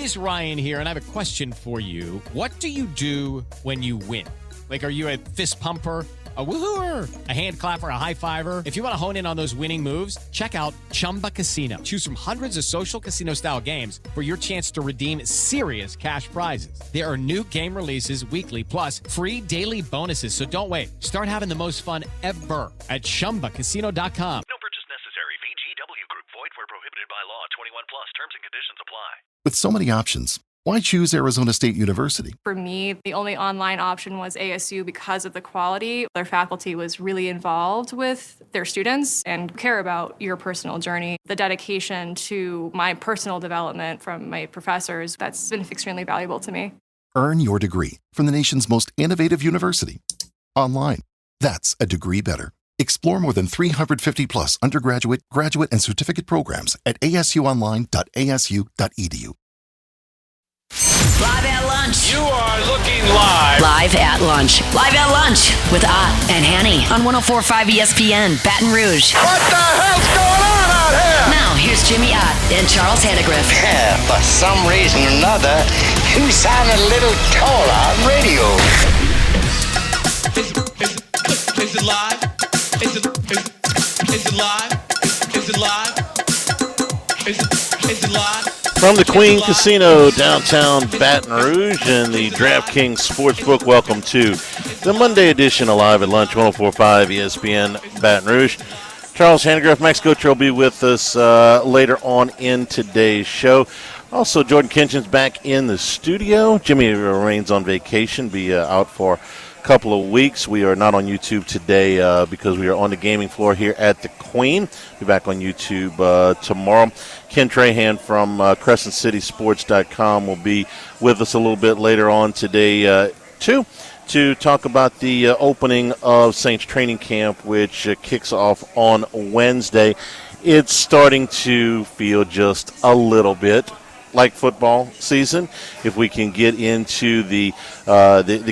is Ryan here, and I have a question for you. What do you do when you win? Like, are you a fist pumper, a woo-hooer, a hand clapper, a high-fiver? If you want to hone in on those winning moves, check out Chumba Casino. Choose from hundreds of social casino-style games for your chance to redeem serious cash prizes. There are new game releases weekly, plus free daily bonuses. So don't wait. Start having the most fun ever at ChumbaCasino.com. No purchase necessary. VGW Group. Void where prohibited by law. 21 plus. Terms and conditions apply. With so many options, why choose Arizona State University? For me, the only online option was ASU because of the quality. Their faculty was really involved with their students and care about your personal journey. The dedication to my personal development from my professors, that's been extremely valuable to me. Earn your degree from the nation's most innovative university. Online. That's a degree better. Explore more than 350 plus undergraduate, graduate, and certificate programs at asuonline.asu.edu. Live at lunch. You are looking live. Live at lunch. Live at lunch with Ott and Hanny on 104.5 ESPN, Baton Rouge. What the hell's going on out here? Now, here's Jimmy Ott and Charles Hannegriff. Yeah, for some reason or another, you sound a little taller on radio. Is it live? Is it live? Is it live? Is it live? From the Queen Casino, downtown Baton Rouge, and the DraftKings Sportsbook, welcome to the Monday edition of Live at Lunch, 104.5 ESPN Baton Rouge. Charles Hannegriff, Max Gocher will be with us later on in today's show. Also, Jordan Kinchin's back in the studio. Jimmy remains on vacation, be out for a couple of weeks. We are not on YouTube today because we are on the gaming floor here at the Queen. Be back on YouTube tomorrow. Ken Trahan from CrescentCitySports.com will be with us a little bit later on today, too, to talk about the opening of Saints training camp, which kicks off on Wednesday. It's starting to feel just a little bit like football season. If we can get into the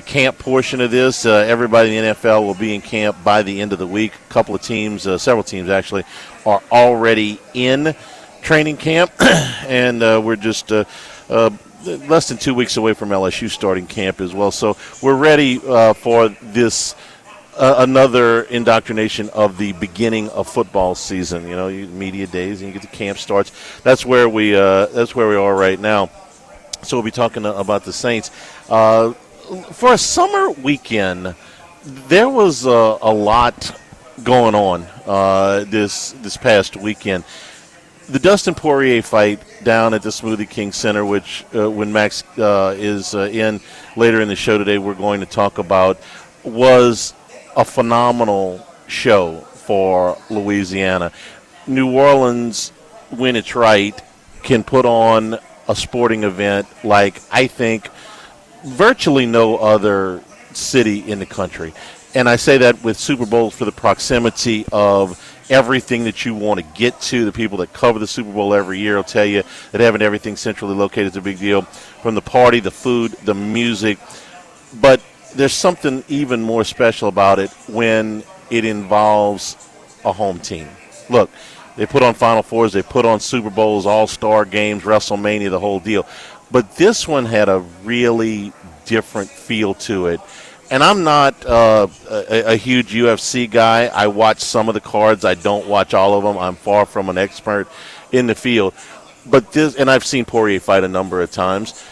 camp portion of this, everybody in the NFL will be in camp by the end of the week. A couple of teams, several teams actually, are already in training camp, and we're just less than 2 weeks away from LSU starting camp as well. So we're ready for this another indoctrination of the beginning of football season. You know, media days, and you get the camp starts. That's where we are right now. So we'll be talking about the Saints for a summer weekend. There was a lot going on this past weekend. The Dustin Poirier fight down at the Smoothie King Center, which when Max is in later in the show today, we're going to talk about, was a phenomenal show for Louisiana. New Orleans, when it's right, can put on a sporting event like I think virtually no other city in the country. And I say that with Super Bowls for the proximity of everything that you want to get to. The people that cover the Super Bowl every year will tell you that having everything centrally located is a big deal, from the party, the food, the music. But there's something even more special about it when it involves a home team. Look, they put on Final Fours, they put on Super Bowls, All-Star games, WrestleMania, the whole deal. But this one had a really different feel to it. And I'm not a huge UFC guy. I watch some of the cards. I don't watch all of them. I'm far from an expert in the field. But this, and I've seen Poirier fight a number of times.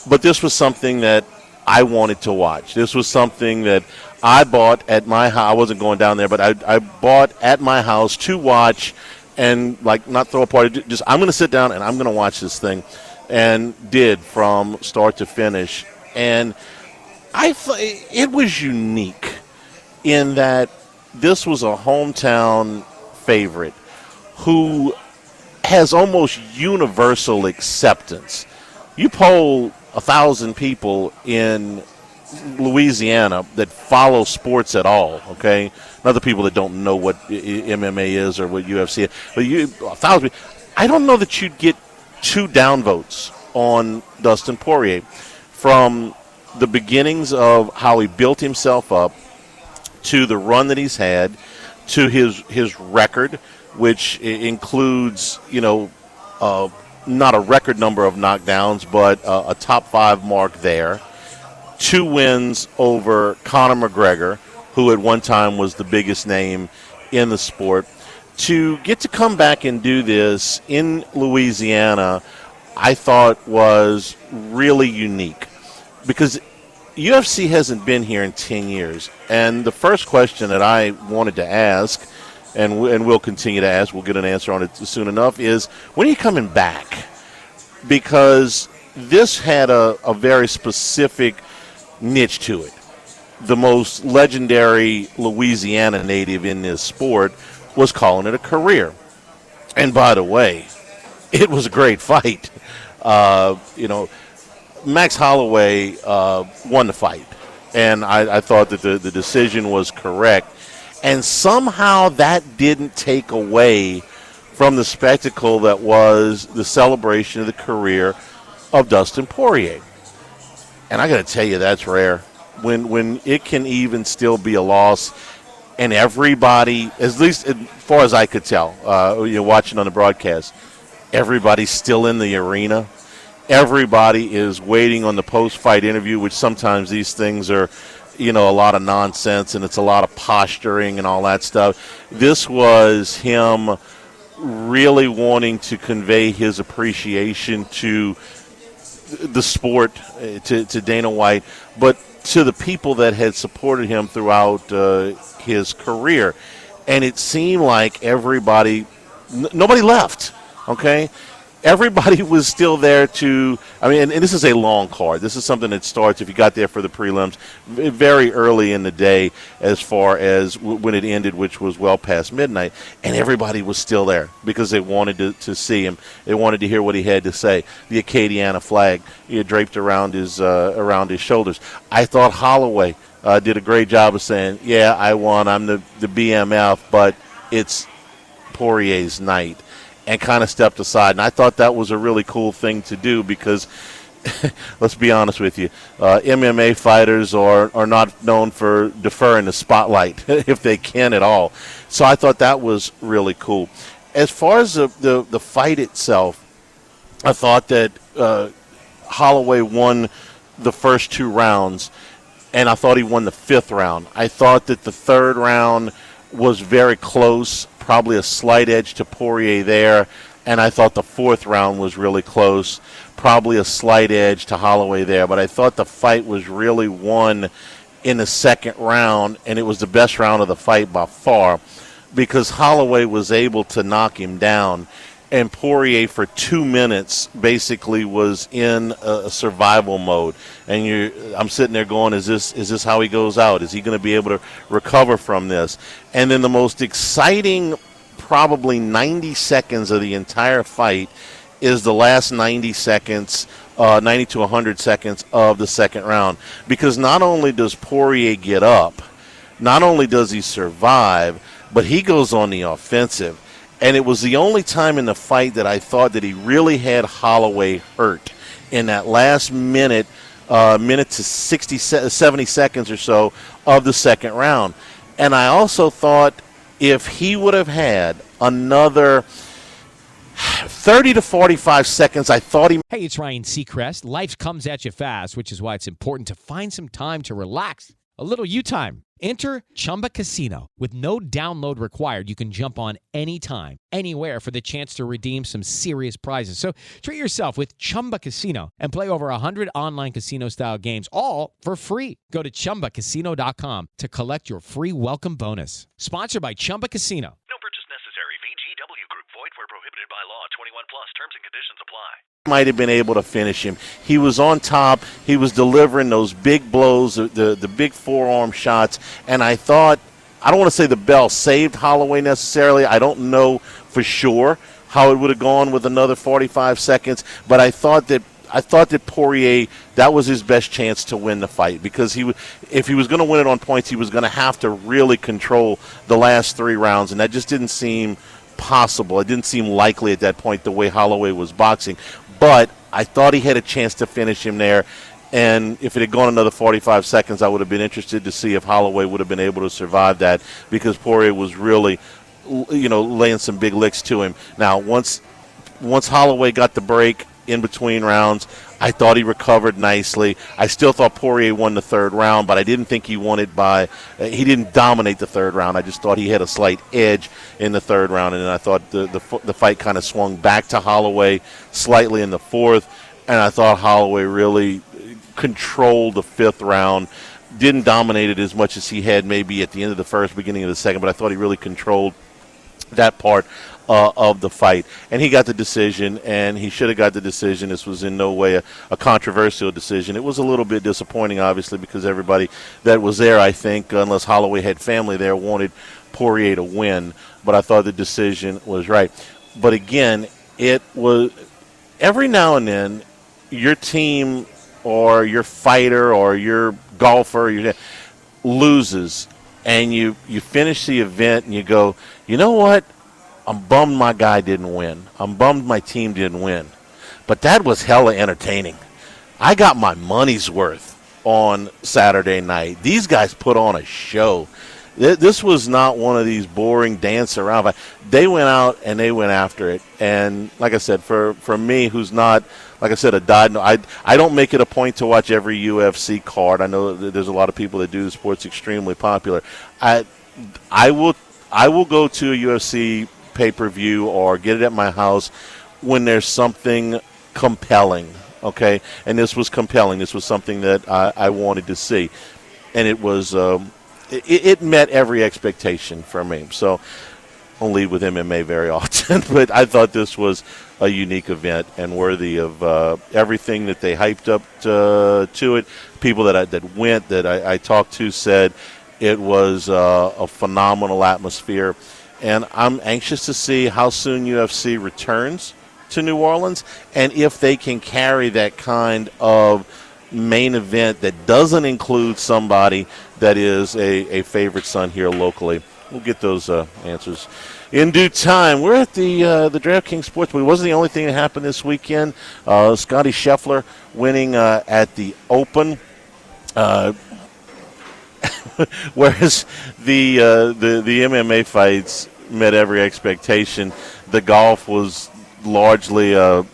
But this was something that I wanted to watch. This was something that I bought at my house. I wasn't going down there, but I bought at my house to watch and, like, not throw a party. Just, I'm going to sit down and I'm going to watch this thing. And did from start to finish. And it was unique in that this was a hometown favorite who has almost universal acceptance. You poll 1,000 people in Louisiana that follow sports at all, okay? Not the people that don't know what MMA is or what UFC is, but 1,000 people. I don't know that you'd get 2 downvotes on Dustin Poirier from the beginnings of how he built himself up to the run that he's had to his record, which includes, not a record number of knockdowns, but a top 5 mark there. 2 wins over Conor McGregor, who at one time was the biggest name in the sport. To get to come back and do this in Louisiana, I thought was really unique because UFC hasn't been here in 10 years. And the first question that I wanted to ask, and we'll continue to ask, we'll get an answer on it soon enough, is when are you coming back? Because this had a very specific niche to it. The most legendary Louisiana native in this sport was calling it a career. And by the way, it was a great fight. Max Holloway won the fight, and I thought that the decision was correct. And somehow that didn't take away from the spectacle that was the celebration of the career of Dustin Poirier. And I got to tell you, that's rare. When it can even still be a loss, and everybody, at least as far as I could tell, you're watching on the broadcast, everybody's still in the arena. Everybody is waiting on the post-fight interview, which sometimes these things are, a lot of nonsense, and it's a lot of posturing and all that stuff. This was him really wanting to convey his appreciation to the sport, to Dana White, but to the people that had supported him throughout his career. And it seemed like everybody, nobody left, okay? Everybody was still there and this is a long card. This is something that starts, if you got there for the prelims, very early in the day as far as when it ended, which was well past midnight. And everybody was still there because they wanted to see him. They wanted to hear what he had to say. The Acadiana flag draped around his shoulders. I thought Holloway did a great job of saying, yeah, I won. I'm the BMF, but it's Poirier's night. And kind of stepped aside. And I thought that was a really cool thing to do because, let's be honest with you, MMA fighters are not known for deferring the spotlight if they can at all. So I thought that was really cool. As far as the fight itself, I thought that Holloway won the first 2 rounds, and I thought he won the 5th round. I thought that the 3rd round was very close, probably a slight edge to Poirier there, and I thought the 4th round was really close, probably a slight edge to Holloway there, but I thought the fight was really won in the 2nd round, and it was the best round of the fight by far because Holloway was able to knock him down, and Poirier for 2 minutes basically was in a survival mode. And I'm sitting there going, is this how he goes out? Is he going to be able to recover from this? And then the most exciting probably 90 seconds of the entire fight is the last 90 seconds, 90 to 100 seconds of the 2nd round. Because not only does Poirier get up, not only does he survive, but he goes on the offensive. And it was the only time in the fight that I thought that he really had Holloway hurt in that last minute to 70 seconds or so of the 2nd round. And I also thought if he would have had another 30 to 45 seconds, I thought he... Hey, it's Ryan Seacrest. Life comes at you fast, which is why it's important to find some time to relax. A little you time. Enter Chumba Casino. With no download required, you can jump on anytime, anywhere for the chance to redeem some serious prizes. So treat yourself with Chumba Casino and play over 100 online casino-style games, all for free. Go to ChumbaCasino.com to collect your free welcome bonus. Sponsored by Chumba Casino. No purchase necessary. VGW Group. Void where prohibited by law. 21 plus. Terms and conditions apply. Might have been able to finish him. He was on top. He was delivering those big blows, the big forearm shots. And I thought, I don't want to say the bell saved Holloway necessarily. I don't know for sure how it would have gone with another 45 seconds. But I thought that Poirier, that was his best chance to win the fight because if he was going to win it on points, he was going to have to really control the last 3 rounds. And that just didn't seem possible. It didn't seem likely at that point the way Holloway was boxing. But I thought he had a chance to finish him there. And if it had gone another 45 seconds, I would have been interested to see if Holloway would have been able to survive that because Poirier was really, laying some big licks to him. Now, once once Holloway got the break in between rounds, I thought he recovered nicely. I still thought Poirier won the third round, but I didn't think he won it he didn't dominate the third round. I just thought he had a slight edge in the third round, and then I thought the fight kind of swung back to Holloway slightly in the fourth, and I thought Holloway really controlled the fifth round. Didn't dominate it as much as he had maybe at the end of the first, beginning of the second, but I thought he really controlled that part of the fight. And he got the decision, and he should have got the decision. This was in no way a controversial decision. It was a little bit disappointing, obviously, because everybody that was there, I think, unless Holloway had family there, wanted Poirier to win. But I thought the decision was right. But again, it was every now and then your team or your fighter or your golfer loses, and you finish the event and you go, you know what? I'm bummed my guy didn't win. I'm bummed my team didn't win. But that was hella entertaining. I got my money's worth on Saturday night. These guys put on a show. This was not one of these boring dance around. They went out and they went after it. And like I said, for me, who's not, like I said, I don't make it a point to watch every UFC card. I know that there's a lot of people that do. The sport's extremely popular. I will go to a UFC pay-per-view or get it at my house when there's something compelling, okay? And this was compelling. This was something that I wanted to see. And it was it met every expectation for me. So I don't lead with MMA very often, but I thought this was a unique event and worthy of everything that they hyped up to it. People that went, that I talked to, said it was a phenomenal atmosphere. And I'm anxious to see how soon UFC returns to New Orleans and if they can carry that kind of main event that doesn't include somebody that is a favorite son here locally. We'll get those answers in due time. We're at the DraftKings Sportsbook. It wasn't the only thing that happened this weekend. Scotty Scheffler winning at the Open. Whereas the MMA fights met every expectation, the golf was largely a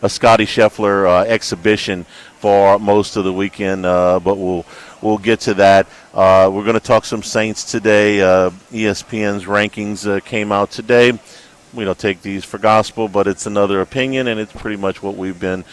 Scotty Scheffler exhibition for most of the weekend, but we'll get to that. We're going to talk some Saints today. ESPN's rankings came out today. We don't take these for gospel, but it's another opinion, and it's pretty much what we've been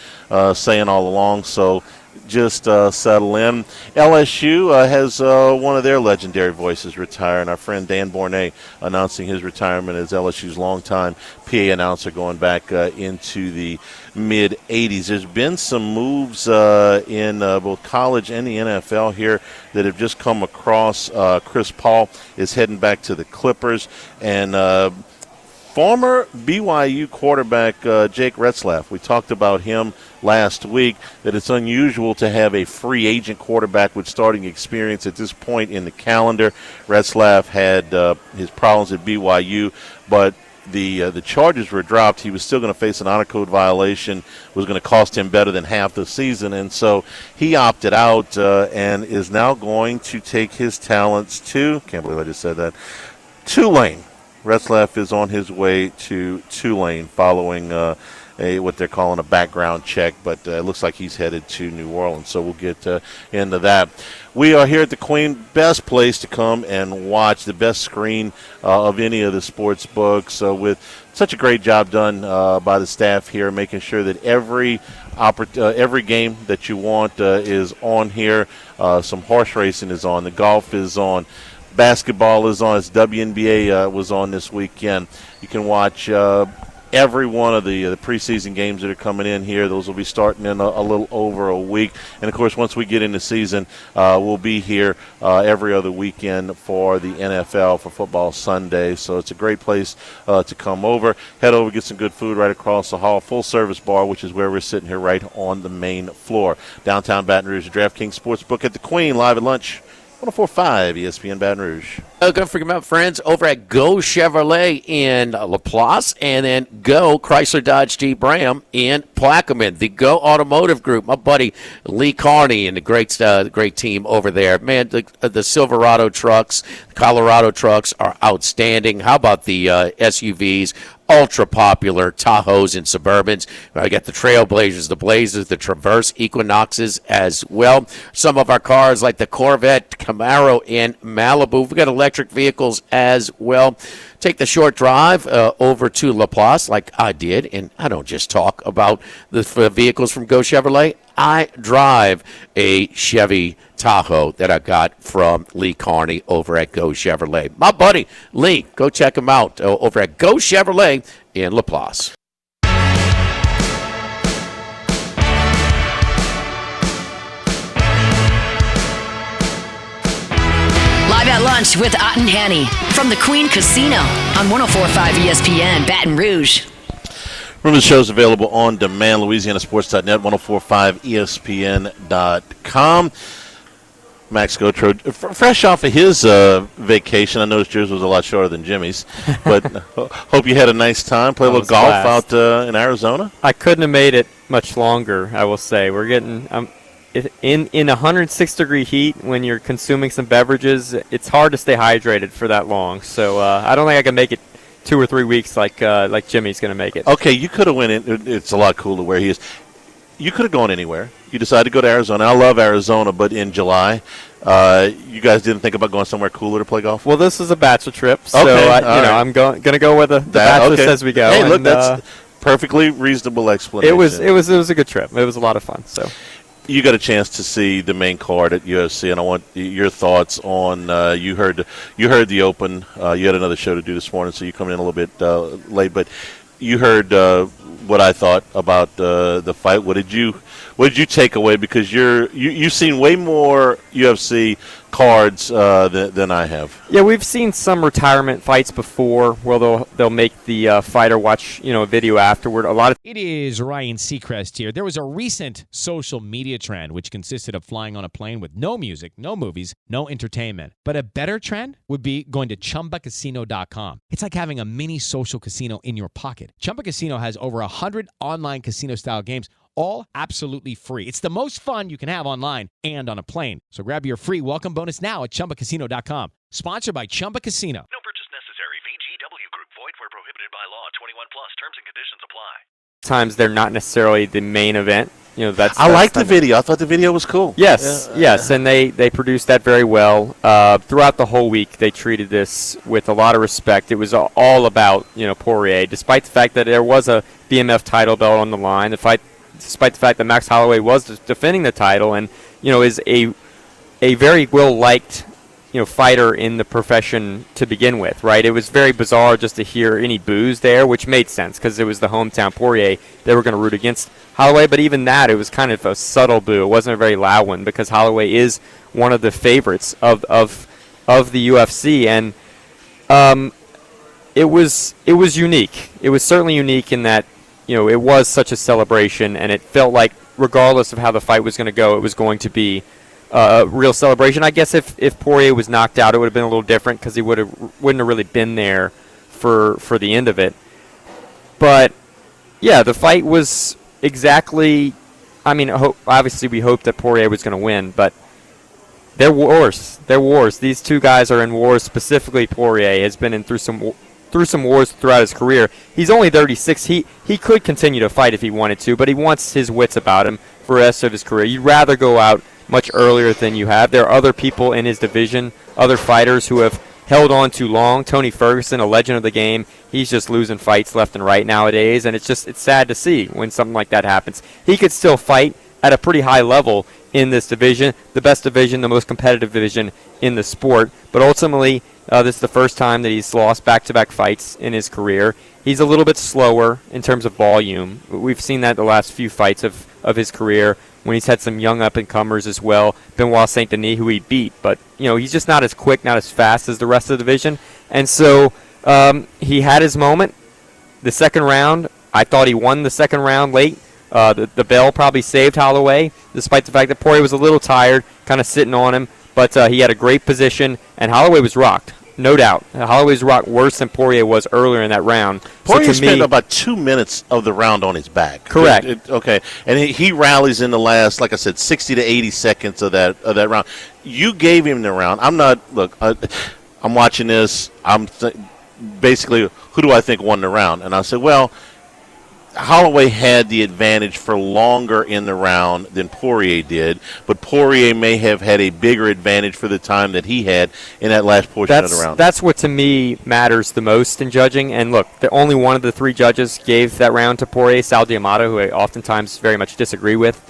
saying all along. So just settle in. LSU has one of their legendary voices retire, and our friend Dan Bornay announcing his retirement as LSU's longtime PA announcer going back into the mid-'80s. There's been some moves in both college and the NFL here that have just come across. Chris Paul is heading back to the Clippers, and former BYU quarterback Jake Retzlaff, we talked about him last week, that it's unusual to have a free agent quarterback with starting experience at this point in the calendar. Retzlaff had his problems at BYU, but the charges were dropped. He was still going to face an honor code violation, was going to cost him better than half the season, and so he opted out and is now going to take his talents to, can't believe I just said that, Tulane. Retzlaff is on his way to Tulane following what they're calling a background check, but it looks like he's headed to New Orleans, so we'll get into that. We are here at the Queen, best place to come and watch, the best screen of any of the sports books, with such a great job done by the staff here, making sure that every game that you want is on here. Some horse racing is on, the golf is on, basketball is on. Its WNBA was on this weekend. You can watch every one of the preseason games that are coming in here. Those will be starting in a little over a week. And, of course, once we get into season, we'll be here every other weekend for the NFL for Football Sunday. So it's a great place to come over. Head over, get some good food right across the hall. Full-service bar, which is where we're sitting here right on the main floor. Downtown Baton Rouge, DraftKings Sportsbook at the Queen, live at lunch. 104.5 ESPN Baton Rouge. Don't forget my friends over at Go Chevrolet in LaPlace, and then Go Chrysler Dodge Jeep Ram in Plaquemine. The Go Automotive Group, my buddy Lee Carney and the great team over there. Man, the Silverado trucks, the Colorado trucks are outstanding. How about the SUVs? ultra popular Tahoes and Suburbans. I got the Trailblazers, the Blazers, the Traverse Equinoxes as well. Some of our cars like the Corvette, Camaro, and Malibu. We've got electric vehicles as well. Take the short drive over to Laplace like I did, and I don't just talk about the vehicles from Go Chevrolet. I drive a Chevy Tahoe that I got from Lee Carney over at Go Chevrolet. My buddy Lee, go check him out over at Go Chevrolet in Laplace. Live at lunch with Ott and Hanny from the Queen Casino on 104.5 ESPN Baton Rouge. Remember, the show's available on demand, LouisianaSports.net, 1045ESPN.com. Max Gotro, fresh off of his vacation. I noticed yours was a lot shorter than Jimmy's, but hope you had a nice time. Play a little golf out in Arizona. I couldn't have made it much longer, I will say. We're getting in 106-degree heat when you're consuming some beverages. It's hard to stay hydrated for that long, so I don't think I can make it 2 or 3 weeks like Jimmy's going to make it. Okay, you could have went in. It's a lot cooler where he is. You could have gone anywhere. You decided to go to Arizona. I love Arizona, but in July, you guys didn't think about going somewhere cooler to play golf? Well, this is a bachelor trip, so okay, I'm going to go where the bachelor says we go. Hey, look, that's perfectly reasonable explanation. It was a good trip. It was a lot of fun. So. You got a chance to see the main card at UFC, and I want your thoughts on. You heard the Open. You had another show to do this morning, so you're coming in a little bit late. But you heard what I thought about the fight. What did you take away? Because you've seen way more UFC cards than I have. Yeah, we've seen some retirement fights before where they'll make the fighter watch a video afterward. It is Ryan Seacrest here. There was a recent social media trend which consisted of flying on a plane with no music, no movies, no entertainment. But a better trend would be going to ChumbaCasino.com. It's like having a mini social casino in your pocket. Chumba Casino has over 100 online casino-style games, all absolutely free. It's the most fun you can have online and on a plane. So grab your free welcome bonus now at ChumbaCasino.com. Sponsored by Chumba Casino. No purchase necessary. VGW Group. Void where prohibited by law. 21 plus. Terms and conditions apply. Times they're not necessarily the main event. I liked the video. I thought the video was cool. Yes, and they produced that very well. Throughout the whole week, they treated this with a lot of respect. It was all about Poirier, despite the fact that there was a BMF title belt on the line. Despite the fact that Max Holloway was defending the title and is a very well liked fighter in the profession to begin with, right? It was very bizarre just to hear any boos there, which made sense because it was the hometown Poirier. They were going to root against Holloway, but even that, it was kind of a subtle boo. It wasn't a very loud one because Holloway is one of the favorites of the UFC, and it was unique. It was certainly unique in that it was such a celebration, and it felt like regardless of how the fight was going to go, it was going to be a real celebration. I guess if Poirier was knocked out, it would have been a little different because he wouldn't have really been there for the end of it. But yeah, the fight was exactly. I mean, obviously we hoped that Poirier was going to win, but they're wars. They're wars. These two guys are in wars. Specifically, Poirier has been through some wars throughout his career. He's only 36. He could continue to fight if he wanted to, but he wants his wits about him for the rest of his career. You'd rather go out much earlier than you have. There are other people in his division, other fighters who have held on too long. Tony Ferguson, a legend of the game, he's just losing fights left and right nowadays, and it's sad to see when something like that happens. He could still fight at a pretty high level in this division, the best division, the most competitive division in the sport, but ultimately this is the first time that he's lost back-to-back fights in his career. He's a little bit slower in terms of volume. We've seen that the last few fights of his career when he's had some young up-and-comers as well. Benoit Saint Denis, who he beat, but he's just not as quick, not as fast as the rest of the division. And so he had his moment. The second round, I thought he won the second round late. The bell probably saved Holloway, despite the fact that Poirier was a little tired, kind of sitting on him. But he had a great position, and Holloway was rocked. No doubt. Holloway's rocked worse than Poirier was earlier in that round. Poirier spent about 2 minutes of the round on his back. Correct. Okay. And he rallies in the last, like I said, 60 to 80 seconds of that round. You gave him the round. I'm watching this. basically, who do I think won the round? And I said, well, Holloway had the advantage for longer in the round than Poirier did, but Poirier may have had a bigger advantage for the time that he had in that last portion of the round. That's what, to me, matters the most in judging. And look, the only one of the three judges gave that round to Poirier, Sal D'Amato, who I oftentimes very much disagree with.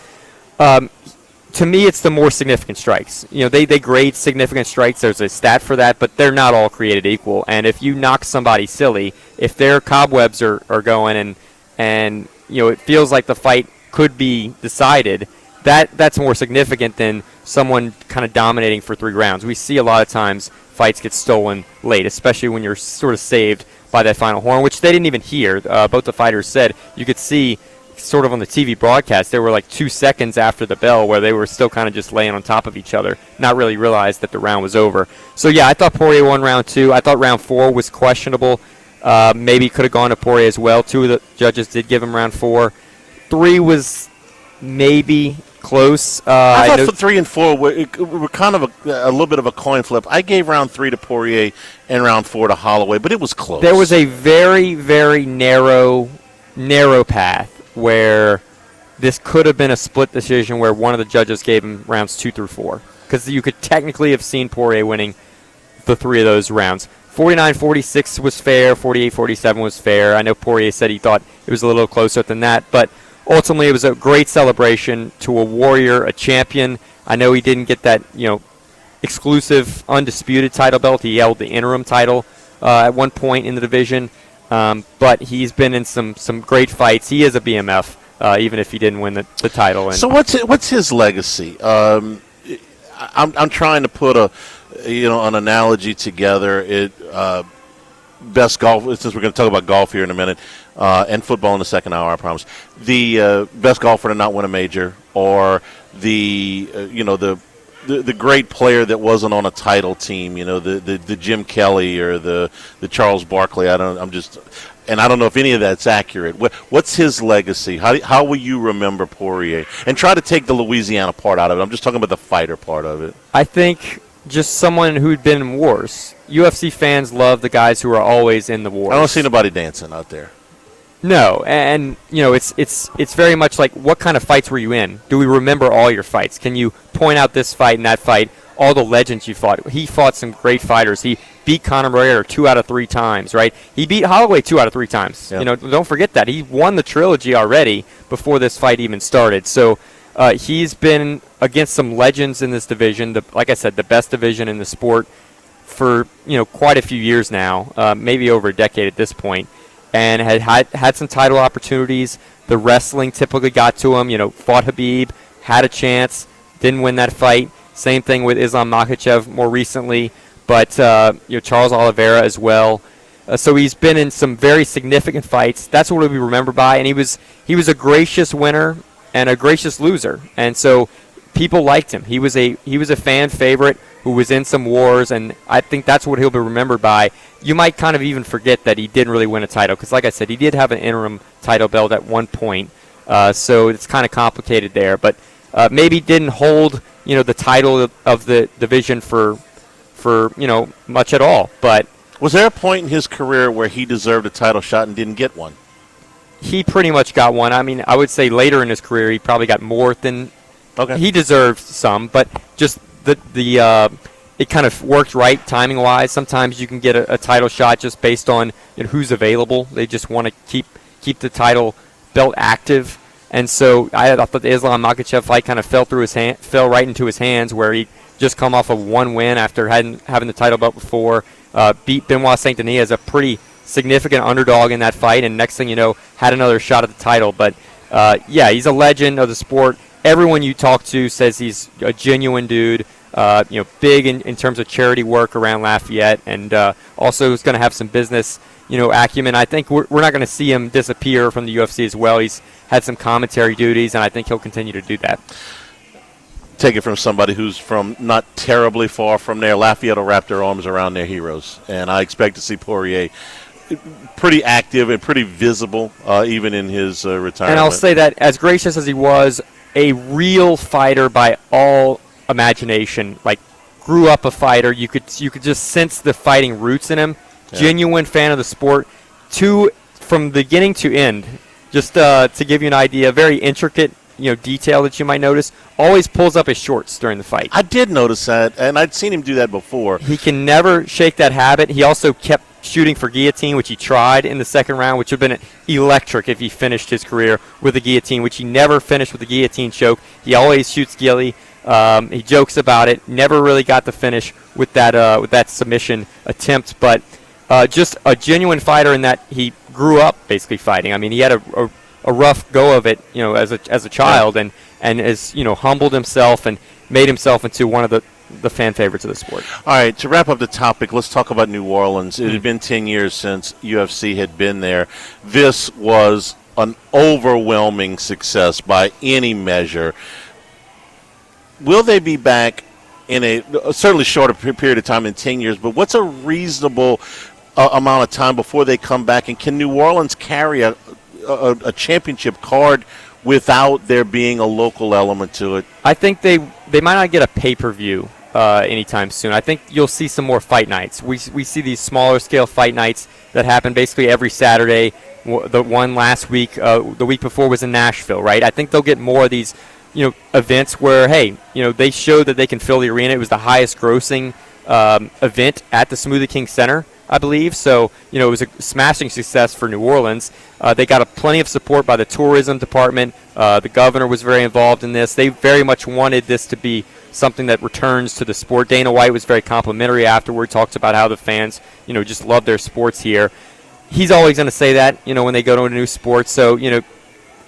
To me, it's the more significant strikes. They grade significant strikes. There's a stat for that, but they're not all created equal. And if you knock somebody silly, if their cobwebs are going and it feels like the fight could be decided, that's more significant than someone kind of dominating for 3 rounds. We see a lot of times fights get stolen late, especially when you're sort of saved by that final horn, which they didn't even hear. Both the fighters said you could see sort of on the TV broadcast, there were like 2 seconds after the bell where they were still kind of just laying on top of each other, not really realized that the round was over. So, yeah, I thought Poirier won round 2. I thought round 4 was questionable. Maybe could have gone to Poirier as well. 2 of the judges did give him round 4. 3 was maybe close. I thought 3 and 4 were kind of a little bit of a coin flip. I gave round 3 to Poirier and round 4 to Holloway, but it was close. There was a very, very narrow path where this could have been a split decision where one of the judges gave him rounds 2 through 4. Because you could technically have seen Poirier winning the 3 of those rounds. 49-46 was fair. 48-47 was fair. I know Poirier said he thought it was a little closer than that. But ultimately, it was a great celebration to a warrior, a champion. I know he didn't get that, exclusive, undisputed title belt. He held the interim title at one point in the division. But he's been in some great fights. He is a BMF, even if he didn't win the title. So what's his legacy? I'm trying to put an analogy together. Best golf, since we're going to talk about golf here in a minute, and football in the second hour, I promise. The best golfer to not win a major, or the great player that wasn't on a title team, the Jim Kelly or the Charles Barkley. I don't know if any of that's accurate. What's his legacy? How will you remember Poirier? And try to take the Louisiana part out of it. I'm just talking about the fighter part of it. I think just someone who'd been in wars. UFC fans love the guys who are always in the wars. I don't see nobody dancing out there. No, and it's very much like, what kind of fights were you in? Do we remember all your fights? Can you point out this fight and that fight, all the legends you fought? He fought some great fighters. He beat Conor McGregor 2 out of 3 times, right? He beat Holloway 2 out of 3 times. Yeah. Don't forget that. He won the trilogy already before this fight even started. So he's been against some legends in this division. Like I said, the best division in the sport for quite a few years now, maybe over a decade at this point. And had some title opportunities. The wrestling typically got to him. Fought Habib, had a chance, didn't win that fight. Same thing with Islam Makhachev more recently, but Charles Oliveira as well. So he's been in some very significant fights. That's what he'll be remembered by. And he was a gracious winner and a gracious loser, and so people liked him. He was a fan favorite who was in some wars, and I think that's what he'll be remembered by. You might kind of even forget that he didn't really win a title, because like I said, he did have an interim title belt at one point, so it's kind of complicated there. But maybe didn't hold the title of the division for much at all. But was there a point in his career where he deserved a title shot and didn't get one? He pretty much got one. I mean, I would say later in his career he probably got more than he deserved some, but just it kind of worked right timing-wise. Sometimes you can get a title shot just based on who's available. They just want to keep the title belt active, and so I thought the Islam Makhachev fight kind of fell right into his hands, where he just come off of one win after having the title belt before, beat Benoit Saint Denis as a pretty significant underdog in that fight, and next thing you know, had another shot at the title. But he's a legend of the sport. Everyone you talk to says he's a genuine dude, big in terms of charity work around Lafayette, and also is going to have some business, acumen. I think we're not going to see him disappear from the UFC as well. He's had some commentary duties, and I think he'll continue to do that. Take it from somebody who's from not terribly far from there. Lafayette will wrap their arms around their heroes, and I expect to see Poirier pretty active and pretty visible, even in his retirement. And I'll say that, as gracious as he was, a real fighter by all imagination, like grew up a fighter. You could just sense the fighting roots in him. genuine fan of the sport, from beginning to end. Just to give you an idea, very intricate detail that you might notice, always pulls up his shorts during the fight. I did notice that, and I'd seen him do that before. He can never shake that habit. He also kept shooting for guillotine, which he tried in the second round, which would have been electric if he finished his career with a guillotine, which he never finished with a guillotine choke. He always shoots ghillie. He jokes about it. Never really got the finish with that submission attempt, but just a genuine fighter in that he grew up basically fighting. I mean, he had a rough go of it, as a child, and has humbled himself and made himself into one of the fan favorites of the sport. All right, to wrap up the topic, let's talk about New Orleans. It had been 10 years since UFC had been there. This was an overwhelming success by any measure. Will they be back in a certainly shorter period of time in 10 years, but what's a reasonable amount of time before they come back, and can New Orleans carry a championship card without there being a local element to it? I think they might not get a pay-per-view anytime soon. I think you'll see some more fight nights. We see these smaller scale fight nights that happen basically every Saturday. The one last week, the week before was in Nashville, right? I think they'll get more of these events where, hey, they showed that they can fill the arena. It was the highest grossing event at the Smoothie King Center, I believe. So, it was a smashing success for New Orleans. They got plenty of support by the tourism department. The governor was very involved in this. They very much wanted this to be something that returns to the sport. Dana White was very complimentary afterward, talks about how the fans, just love their sports here. He's always going to say that, when they go to a new sport. So,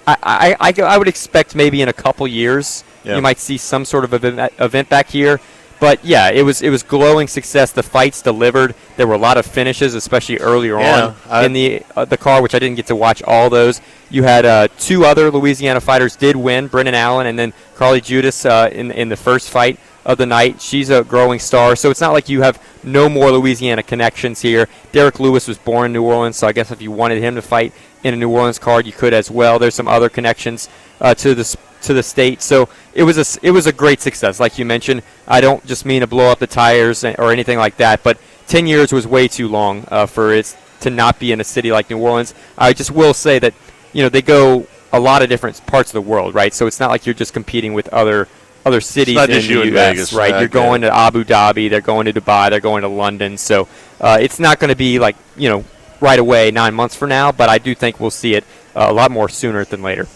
I would expect maybe in a couple years you might see some sort of event back here. But yeah, it was glowing success. The fights delivered. There were a lot of finishes, especially earlier on in the card, which I didn't get to watch all those. You had two other Louisiana fighters did win, Brendan Allen and then Carly Judas in the first fight of the night. She's a growing star, so it's not like you have no more Louisiana connections here. Derek Lewis was born in New Orleans, so I guess if you wanted him to fight in a New Orleans card, you could as well. There's some other connections to the state, so it was a great success, like you mentioned. I don't just mean to blow up the tires or anything like that, but 10 years was way too long for it to not be in a city like New Orleans. I just will say that they go a lot of different parts of the world, right? So it's not like you're just competing with other cities in the U.S., Vegas, right? You're going to Abu Dhabi, they're going to Dubai, they're going to London. So it's not going to be like, right away 9 months from now, but I do think we'll see it a lot more sooner than later.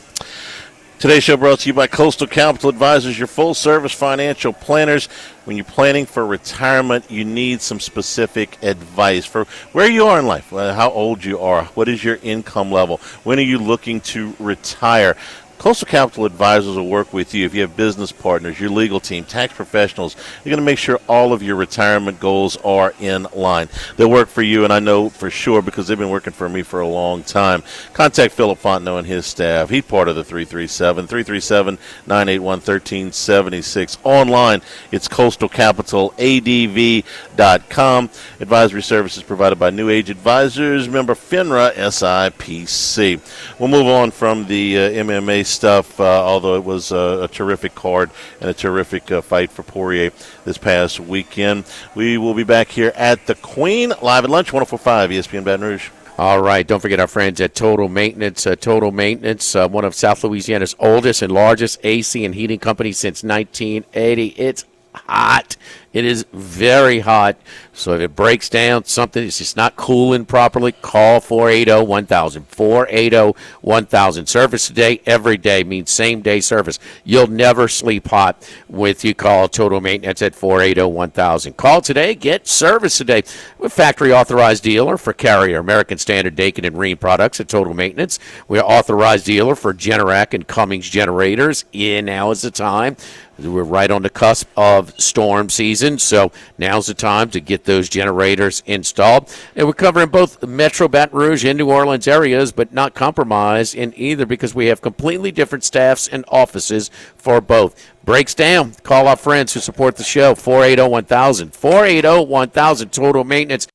Today's show brought to you by Coastal Capital Advisors, your full-service financial planners. When you're planning for retirement, you need some specific advice for where you are in life, how old you are, what is your income level, when are you looking to retire. Coastal Capital Advisors will work with you if you have business partners, your legal team, tax professionals. They're going to make sure all of your retirement goals are in line. They'll work for you, and I know for sure because they've been working for me for a long time. Contact Philip Fontenot and his staff. He's part of the 337-981-1376. Online, it's coastalcapitaladv.com. Advisory services provided by New Age Advisors, member FINRA SIPC. We'll move on from the MMA stuff, although it was a terrific card and a terrific fight for Poirier this past weekend. We will be back here at the Queen, live at lunch, 104.5 ESPN Baton Rouge. All right, don't forget our friends at Total Maintenance. Total Maintenance, one of South Louisiana's oldest and largest AC and heating companies since 1980. It's hot. It is very hot. So if it breaks down, something is just not cooling properly, call 480-1000. 480-1000. Service today, every day, means same-day service. You'll never sleep hot with you call Total Maintenance at 480-1000. Call today, get service today. We're a factory-authorized dealer for Carrier, American Standard, Dakin, and Rheem products at Total Maintenance. We're authorized dealer for Generac and Cummings generators. Now is the time. We're right on the cusp of storm season, so now's the time to get those generators installed. And we're covering both Metro Baton Rouge and New Orleans areas, but not compromised in either because we have completely different staffs and offices for both. Breaks down. Call our friends who support the show, 480-1000. 480-1000, Total Maintenance.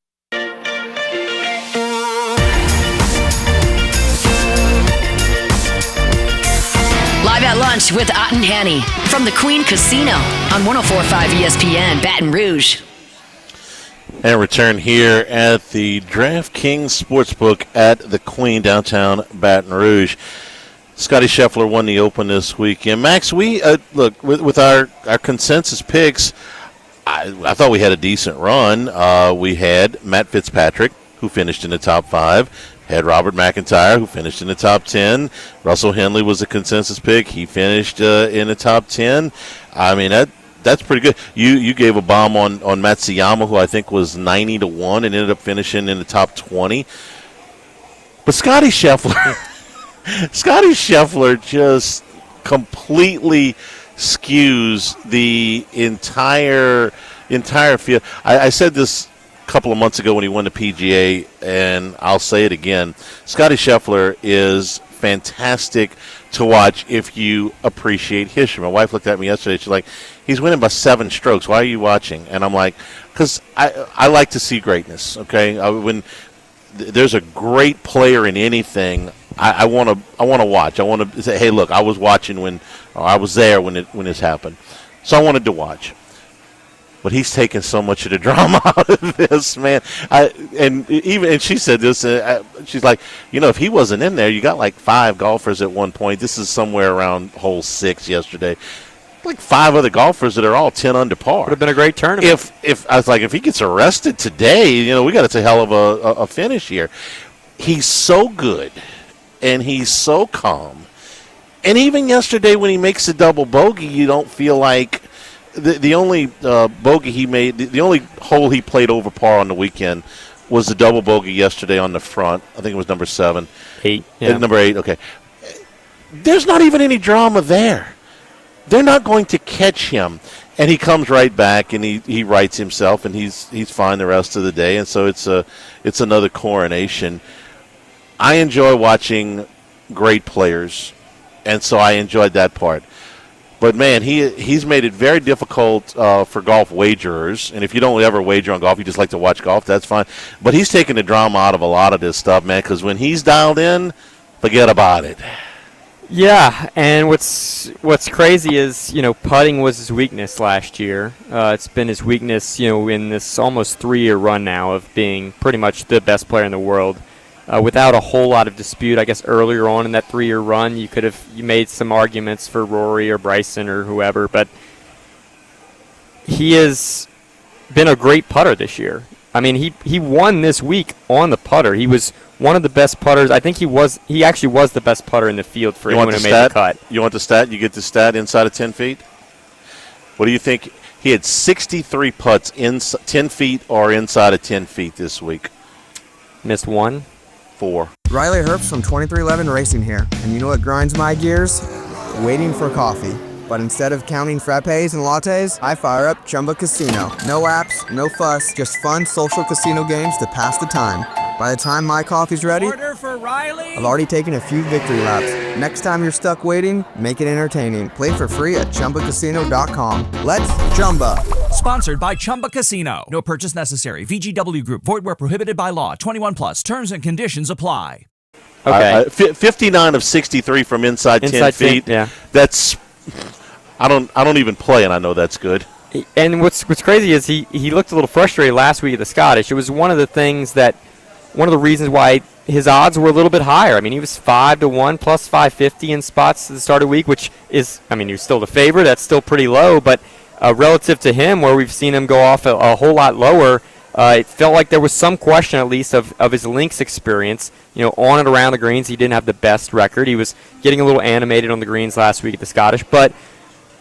Live at lunch with Otten Hanny from the Queen Casino on 104.5 ESPN Baton Rouge. And return here at the DraftKings Sportsbook at the Queen, downtown Baton Rouge. Scotty Scheffler won the Open this weekend. Max, we look with our consensus picks. I thought we had a decent run. We had Matt Fitzpatrick, who finished in the top 5. Had Robert McIntyre, who finished in the top 10. Russell Henley was a consensus pick. He finished in the top 10. I mean, that's pretty good. You gave a bomb on Matsuyama, who I think was 90-1, and ended up finishing in the top 20. But Scotty Scheffler just completely skews the entire field. I said this a couple of months ago when he won the PGA, and I'll say it again. Scotty Scheffler is fantastic to watch if you appreciate history. My wife looked at me yesterday. She's like, he's winning by 7 strokes. Why are you watching? And I'm like, because I like to see greatness, okay? When there's a great player in anything, I want to watch. I want to say, hey, look, I was watching I was there when this happened. So I wanted to watch. But he's taking so much of the drama out of this, man. And she said this. She's like, if he wasn't in there, you got like 5 golfers at one point. This is somewhere around hole 6 yesterday. Like 5 other golfers that are all 10 under par. Would have been a great tournament. If I was like, if he gets arrested today, we got a hell of a finish here. He's so good, and he's so calm. And even yesterday when he makes a double bogey, you don't feel like. The only bogey he made, the only hole he played over par on the weekend was the double bogey yesterday on the front. I think it was number 7. 8. Yeah. Number 8, okay. There's not even any drama there. They're not going to catch him. And he comes right back, and he rights himself, and he's fine the rest of the day. And so it's another coronation. I enjoy watching great players, and so I enjoyed that part. But, man, he's made it very difficult for golf wagerers. And if you don't ever wager on golf, you just like to watch golf, that's fine. But he's taking the drama out of a lot of this stuff, man, because when he's dialed in, forget about it. Yeah, and what's crazy is, putting was his weakness last year. It's been his weakness, in this almost 3-year run now of being pretty much the best player in the world. Without a whole lot of dispute, I guess earlier on in that 3-year run, you made some arguments for Rory or Bryson or whoever, but he has been a great putter this year. I mean, he won this week on the putter. He was one of the best putters. I think he actually was the best putter in the field for anyone who made the cut. You want the stat? You get the stat inside of 10 feet? What do you think? He had 63 putts in 10 feet or inside of 10 feet this week. Missed 1? 4. Riley Herbst from 2311 Racing here, and you know what grinds my gears? Waiting for coffee. But instead of counting frappes and lattes, I fire up Chumba Casino. No apps, no fuss, just fun social casino games to pass the time. By the time my coffee's ready, order for Riley. I've already taken a few victory laps. Next time you're stuck waiting, make it entertaining. Play for free at ChumbaCasino.com. Let's Chumba. Sponsored by Chumba Casino. No purchase necessary. VGW Group. Void where prohibited by law. 21 plus. Terms and conditions apply. Okay. 59 of 63 from inside 10 feet. Yeah. That's. I don't even play, and I know that's good. And what's crazy is he looked a little frustrated last week at the Scottish. It was one of the reasons why his odds were a little bit higher. I mean, he was 5-1 plus 550 in spots at the start of the week, which is, I mean, he was still the favorite. That's still pretty low, but relative to him, where we've seen him go off a whole lot lower, it felt like there was some question, at least, of his links experience. On and around the greens, he didn't have the best record. He was getting a little animated on the greens last week at the Scottish, but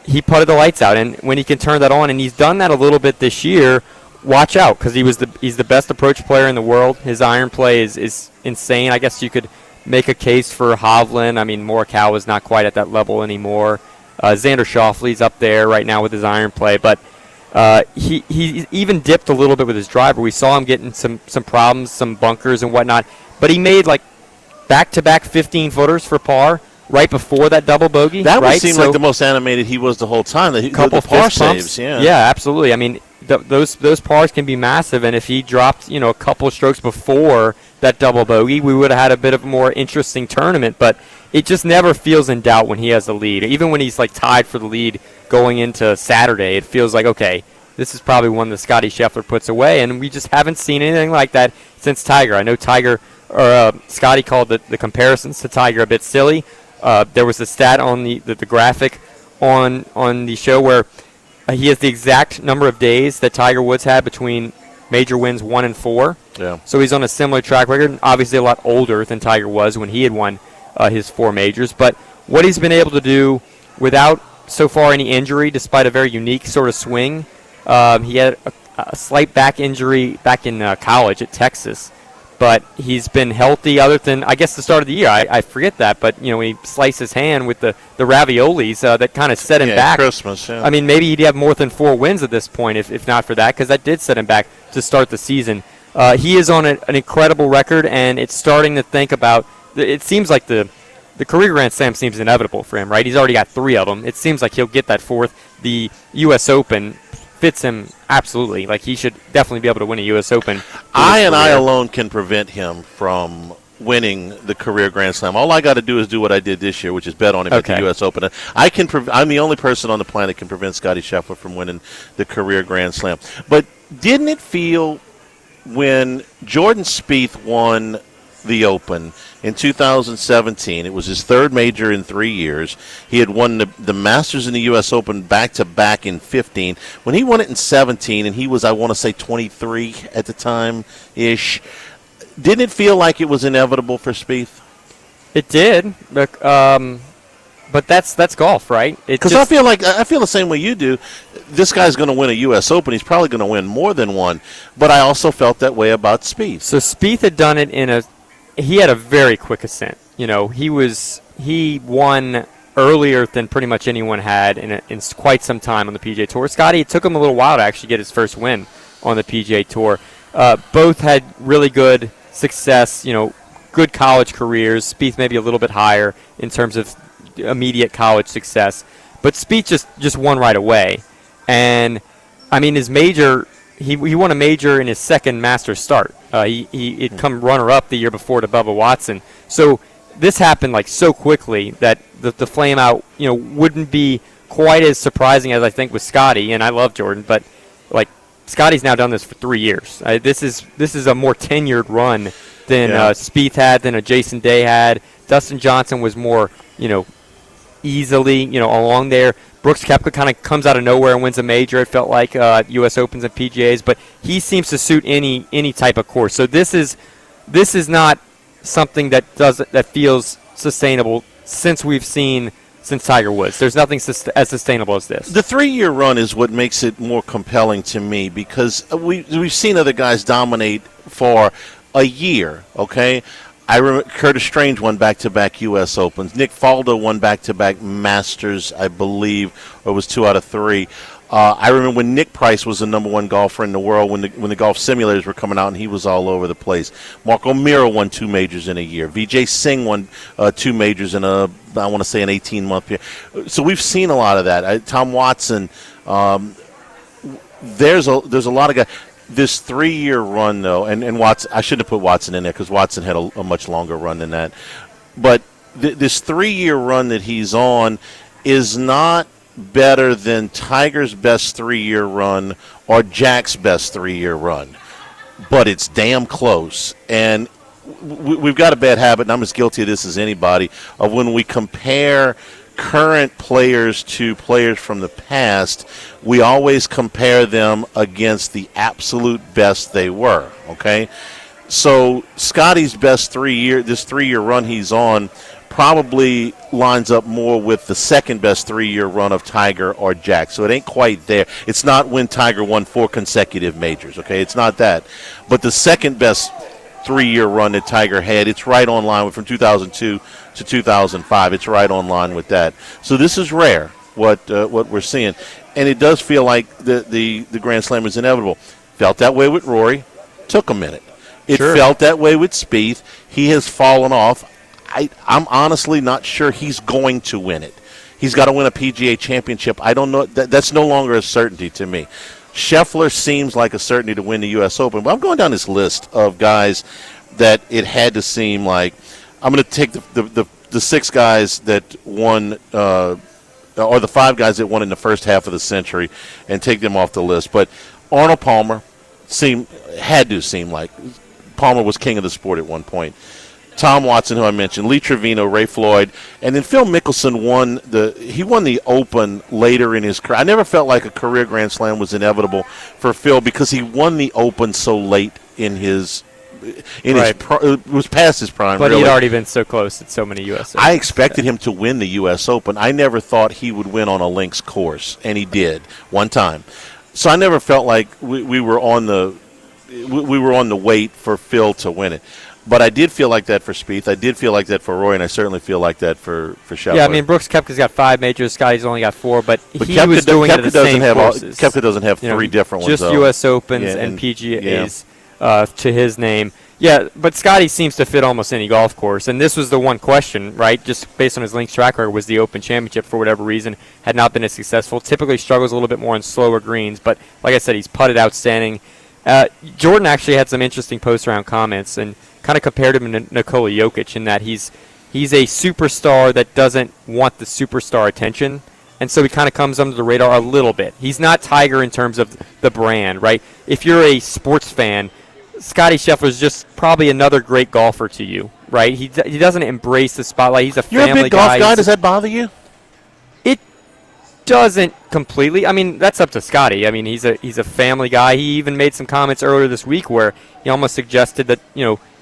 he putted the lights out, and when he can turn that on, and he's done that a little bit this year, watch out, because he's the best approach player in the world. His iron play is insane. I guess you could make a case for Hovland. I mean, Morikawa is not quite at that level anymore. Xander Schauffele's up there right now with his iron play, but he even dipped a little bit with his driver. We saw him getting some problems, some bunkers and whatnot, but he made like back-to-back 15-footers for par right before that double bogey. That would seem like the most animated he was the whole time. The par saves, yeah, absolutely. I mean, those pars can be massive, and if he dropped a couple of strokes before that double bogey, we would have had a bit of a more interesting tournament. But it just never feels in doubt when he has the lead. Even when he's like tied for the lead going into Saturday, it feels like, okay, this is probably one that Scottie Scheffler puts away, and we just haven't seen anything like that since Tiger. I know Scottie called the comparisons to Tiger a bit silly. There was a stat on the graphic on the show where he has the exact number of days that Tiger Woods had between major wins 1 and 4. Yeah. So he's on a similar track record, obviously a lot older than Tiger was when he had won his 4 majors. But what he's been able to do without so far any injury, despite a very unique sort of swing, he had a slight back injury back in college at Texas. But he's been healthy other than, I guess, the start of the year. I forget that, but, when he sliced his hand with the raviolis, that kind of set him back. Christmas, yeah. I mean, maybe he'd have more than 4 wins at this point if not for that, because that did set him back to start the season. He is on an incredible record, and it's starting to think about, it seems like the career Grand Slam seems inevitable for him, right? He's already got 3 of them. It seems like he'll get that 4th. The U.S. Open fits him absolutely. Like, he should definitely be able to win a U.S. Open. I alone can prevent him from winning the career Grand Slam. All I got to do is do what I did this year, which is bet on him at the U.S. Open. I'm the only person on the planet can prevent Scottie Scheffler from winning the career Grand Slam. But didn't it feel when Jordan Spieth won the Open in 2017, it was his 3rd major in 3 years. He had won the Masters and the U.S. Open back-to-back in 15. When he won it in 17, and he was, I want to say, 23 at the time-ish, didn't it feel like it was inevitable for Spieth? It did, but that's golf, right? Because I feel the same way you do. This guy's going to win a U.S. Open. He's probably going to win more than one. But I also felt that way about Spieth. So Spieth had done it he had a very quick ascent. He won earlier than pretty much anyone had in quite some time on the PGA Tour. Scottie, it took him a little while to actually get his first win on the PGA Tour. Both had really good success, good college careers. Spieth maybe a little bit higher in terms of immediate college success. But Spieth just won right away. And, I mean, his major, he won a major in his 2nd Masters start. He'd come runner-up the year before to Bubba Watson. So this happened so quickly that the flame out, wouldn't be quite as surprising as I think with Scottie. And I love Jordan, but Scottie's now done this for 3 years. This is a more tenured run than Spieth had, than a Jason Day had. Dustin Johnson was more, easily, along there. Brooks Koepka kind of comes out of nowhere and wins a major. It felt like U.S. Opens and PGAs, but he seems to suit any type of course. So this is not something that feels sustainable since Tiger Woods. There's nothing as sustainable as this. The 3-year run is what makes it more compelling to me because we've seen other guys dominate for a year. Okay. I remember Curtis Strange won back-to-back U.S. Opens. Nick Faldo won back-to-back Masters, I believe, or it was 2 out of 3. I remember when Nick Price was the number 1 golfer in the world when the golf simulators were coming out and he was all over the place. Mark O'Meara won 2 majors in a year. Vijay Singh won 2 majors in I want to say an 18-month period. So we've seen a lot of that. Tom Watson, there's a lot of guys. This 3-year run, though, and Watson, I shouldn't have put Watson in there because Watson had a much longer run than that. But this 3-year run that he's on is not better than Tiger's best 3-year run or Jack's best 3-year run. But it's damn close. And we've got a bad habit, and I'm as guilty of this as anybody, of when we compare current players to players from the past, we always compare them against the absolute best they were, okay? So Scottie's best 3-year run he's on probably lines up more with the second best 3-year run of Tiger or Jack. So it ain't quite there. It's not when Tiger won 4 consecutive majors, okay? It's not that. But the second best 3-year run that Tiger had, it's right on line with from 2002 to 2005. It's right on line with that. So this is rare, what we're seeing. And it does feel like the Grand Slam is inevitable. Felt that way with Rory. Took a minute. It felt that way with Spieth. He has fallen off. I'm honestly not sure he's going to win it. He's got to win a PGA championship. I don't know. That's no longer a certainty to me. Scheffler seems like a certainty to win the U.S. Open. But I'm going down this list of guys that it had to seem like. I'm going to take the 6 guys that won or the 5 guys that won in the first half of the century, and take them off the list. But Arnold Palmer had to seem like Palmer was king of the sport at one point. Tom Watson, who I mentioned, Lee Trevino, Ray Floyd, and then Phil Mickelson won the Open later in his career. I never felt like a career Grand Slam was inevitable for Phil because he won the Open so late in his it was past his prime. But really. He'd already been so close at so many U.S. Opens. I expected him to win the U.S. Open. I never thought he would win on a links course, and he did one time. So I never felt like we were on the wait for Phil to win it. But I did feel like that for Spieth. I did feel like that for Roy, and I certainly feel like that for Scheffler. Yeah, I mean, Brooks Koepka's got 5 majors. Scotty's only got 4, but he Koepka was doing it at the same courses. Koepka doesn't have 3 different ones, just though. U.S. Opens and PGAs to his name. Yeah, but Scotty seems to fit almost any golf course, and this was the one question, right, just based on his links track record, was the Open Championship, for whatever reason, had not been as successful. Typically struggles a little bit more on slower greens, but like I said, he's putted outstanding. Jordan actually had some interesting post-round comments and kind of compared him to Nikola Jokic in that he's a superstar that doesn't want the superstar attention, and so he kind of comes under the radar a little bit. He's not Tiger in terms of the brand, right? If you're a sports fan, Scotty Scheffler is just probably another great golfer to you, right? He doesn't embrace the spotlight. He's a family guy. You're a big golf guy. Does that bother you? It doesn't completely. I mean, that's up to Scotty. I mean, he's a family guy. He even made some comments earlier this week where he almost suggested that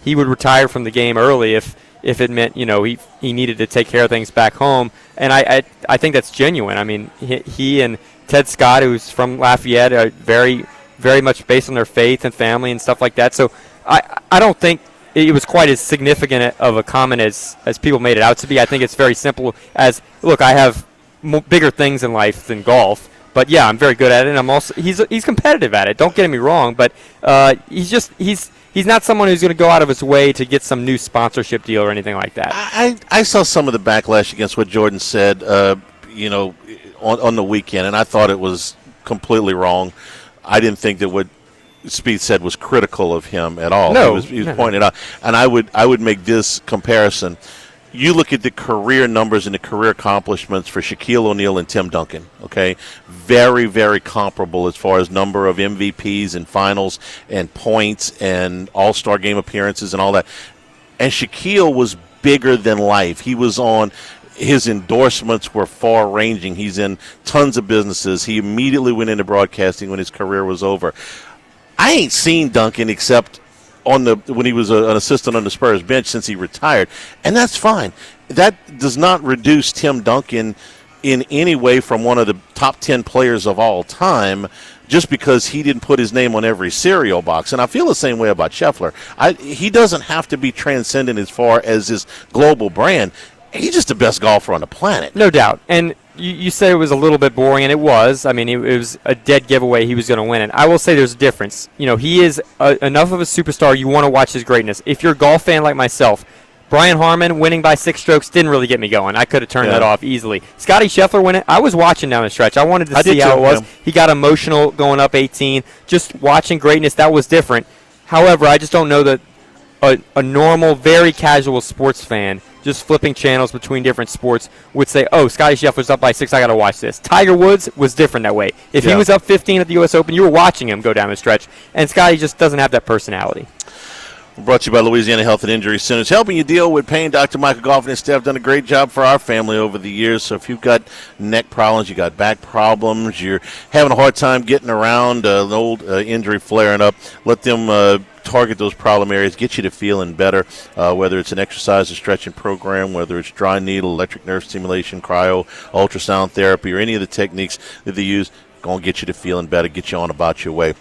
he would retire from the game early if it meant he needed to take care of things back home. And I think that's genuine. I mean, he and Ted Scott, who's from Lafayette, are very, very much based on their faith and family and stuff like that. So I don't think it was quite as significant of a comment as people made it out to be. I think it's very simple as, look, I have bigger things in life than golf. But yeah, I'm very good at it, and I'm also he's competitive at it. Don't get me wrong, but he's not someone who's going to go out of his way to get some new sponsorship deal or anything like that. I saw some of the backlash against what Jordan said, on the weekend, and I thought it was completely wrong. I didn't think that what Spieth said was critical of him at all. No, he was pointing out, and I would make this comparison. You look at the career numbers and the career accomplishments for Shaquille O'Neal and Tim Duncan, okay? Very, very comparable as far as number of MVPs and finals and points and all-star game appearances and all that. And Shaquille was bigger than life. He was on – his endorsements were far-ranging. He's in tons of businesses. He immediately went into broadcasting when his career was over. I ain't seen Duncan except – when he was an assistant on the Spurs bench since he retired, and that's fine. That does not reduce Tim Duncan in any way from one of the top 10 players of all time just because he didn't put his name on every cereal box. And I feel the same way about Scheffler. He doesn't have to be transcendent as far as his global brand. He's just the best golfer on the planet. No doubt. And you said it was a little bit boring, and it was. I mean, it was a dead giveaway he was going to win. And I will say there's a difference. He is enough of a superstar you want to watch his greatness. If you're a golf fan like myself, Brian Harman winning by 6 strokes didn't really get me going. I could have turned that off easily. Scotty Scheffler winning, I was watching down the stretch. I wanted to see how it was. He got emotional going up 18. Just watching greatness, that was different. However, I just don't know that a normal, very casual sports fan just flipping channels between different sports would say, oh, Scotty Scheffler's up by 6, I got to watch this. Tiger Woods was different that way. If he was up 15 at the U.S. Open, you were watching him go down the stretch, and Scotty just doesn't have that personality. Brought to you by Louisiana Health and Injury Centers, helping you deal with pain. Dr. Michael Goff and his staff have done a great job for our family over the years. So if you've got neck problems, you got back problems, you're having a hard time getting around, an old injury flaring up, let them target those problem areas, get you to feeling better, whether it's an exercise or stretching program, whether it's dry needle, electric nerve stimulation, cryo, ultrasound therapy, or any of the techniques that they use, going to get you to feeling better, get you on about your way.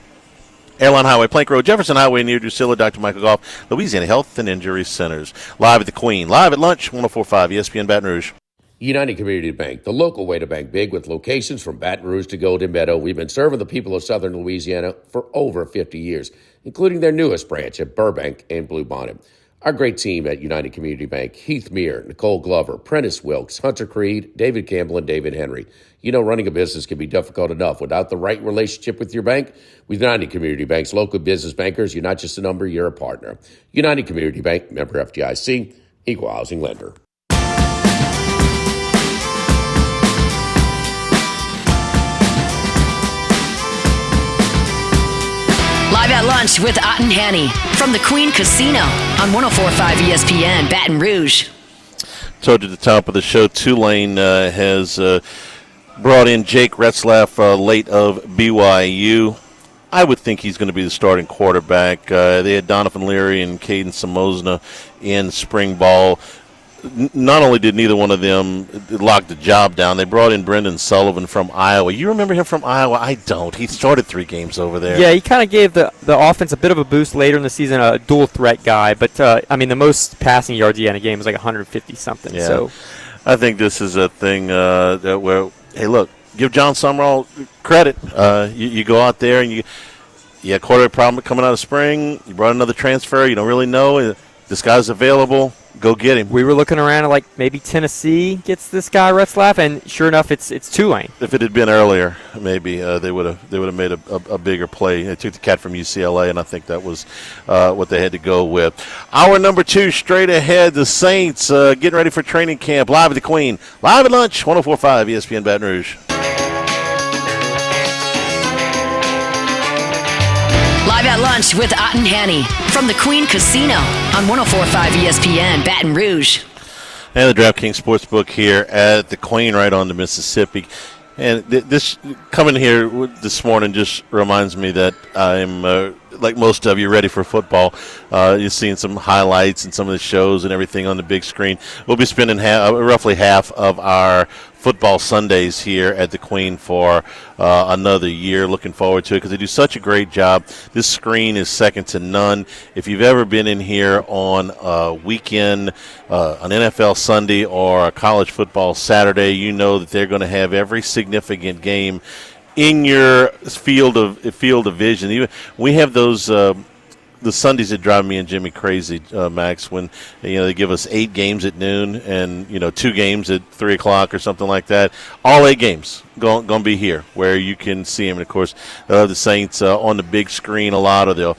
Airline Highway, Plank Road, Jefferson Highway near Drusilla, Dr. Michael Goff, Louisiana Health and Injury Centers. Live at the Queen, live at lunch, 104.5 ESPN Baton Rouge. United Community Bank, the local way to bank big with locations from Baton Rouge to Golden Meadow. We've been serving the people of Southern Louisiana for over 50 years, including their newest branch at Burbank and Bluebonnet. Our great team at United Community Bank, Heath Meir, Nicole Glover, Prentice Wilkes, Hunter Creed, David Campbell, and David Henry. You know, running a business can be difficult enough without the right relationship with your bank. With United Community Bank's local business bankers, you're not just a number, you're a partner. United Community Bank, member FDIC, equal housing lender. Lunch with Otten Hanny from the Queen Casino on 104.5 ESPN, Baton Rouge. Told you at the top of the show, Tulane has brought in Jake Retzlaff late of BYU. I would think he's going to be the starting quarterback. They had Donovan Leary and Caden Samozna in spring ball. Not only did neither one of them lock the job down, they brought in Brendan Sullivan from Iowa. You remember him from Iowa? I don't. He started 3 games over there. Yeah, he kind of gave the offense a bit of a boost later in the season, a dual threat guy. But, the most passing yards he had in a game was like 150-something. Yeah. So I think this is a thing where, hey, look, give John Sumrall credit. You go out there and you had quarterback problem coming out of spring. You brought another transfer. You don't really know. This guy's available. Go get him. We were looking around at maybe Tennessee gets this guy Retzlaff, and sure enough, it's Tulane. If it had been earlier, maybe they would have made a bigger play. They took the cat from UCLA, and I think that was what they had to go with. Hour number 2 straight ahead. The Saints getting ready for training camp. Live at the Queen. Live at lunch. 104.5 ESPN Baton Rouge. Live at Lunch with Otten Hanny from the Queen Casino on 104.5 ESPN, Baton Rouge. And the DraftKings Sportsbook here at the Queen right on the Mississippi. And this coming here this morning just reminds me that I'm, like most of you, ready for football. You're seeing some highlights and some of the shows and everything on the big screen. We'll be spending roughly half of our football Sundays here at the Queen for another year. Looking forward to it because they do such a great job. This screen is second to none. If you've ever been in here on a weekend, an NFL Sunday or a college football Saturday, you know that they're going to have every significant game in your field of vision. We have those the Sundays that drive me and Jimmy crazy, Max, when they give us 8 games at noon and 2 games at 3 o'clock or something like that. All 8 games going to be here where you can see them. And of course, the Saints on the big screen a lot, or they'll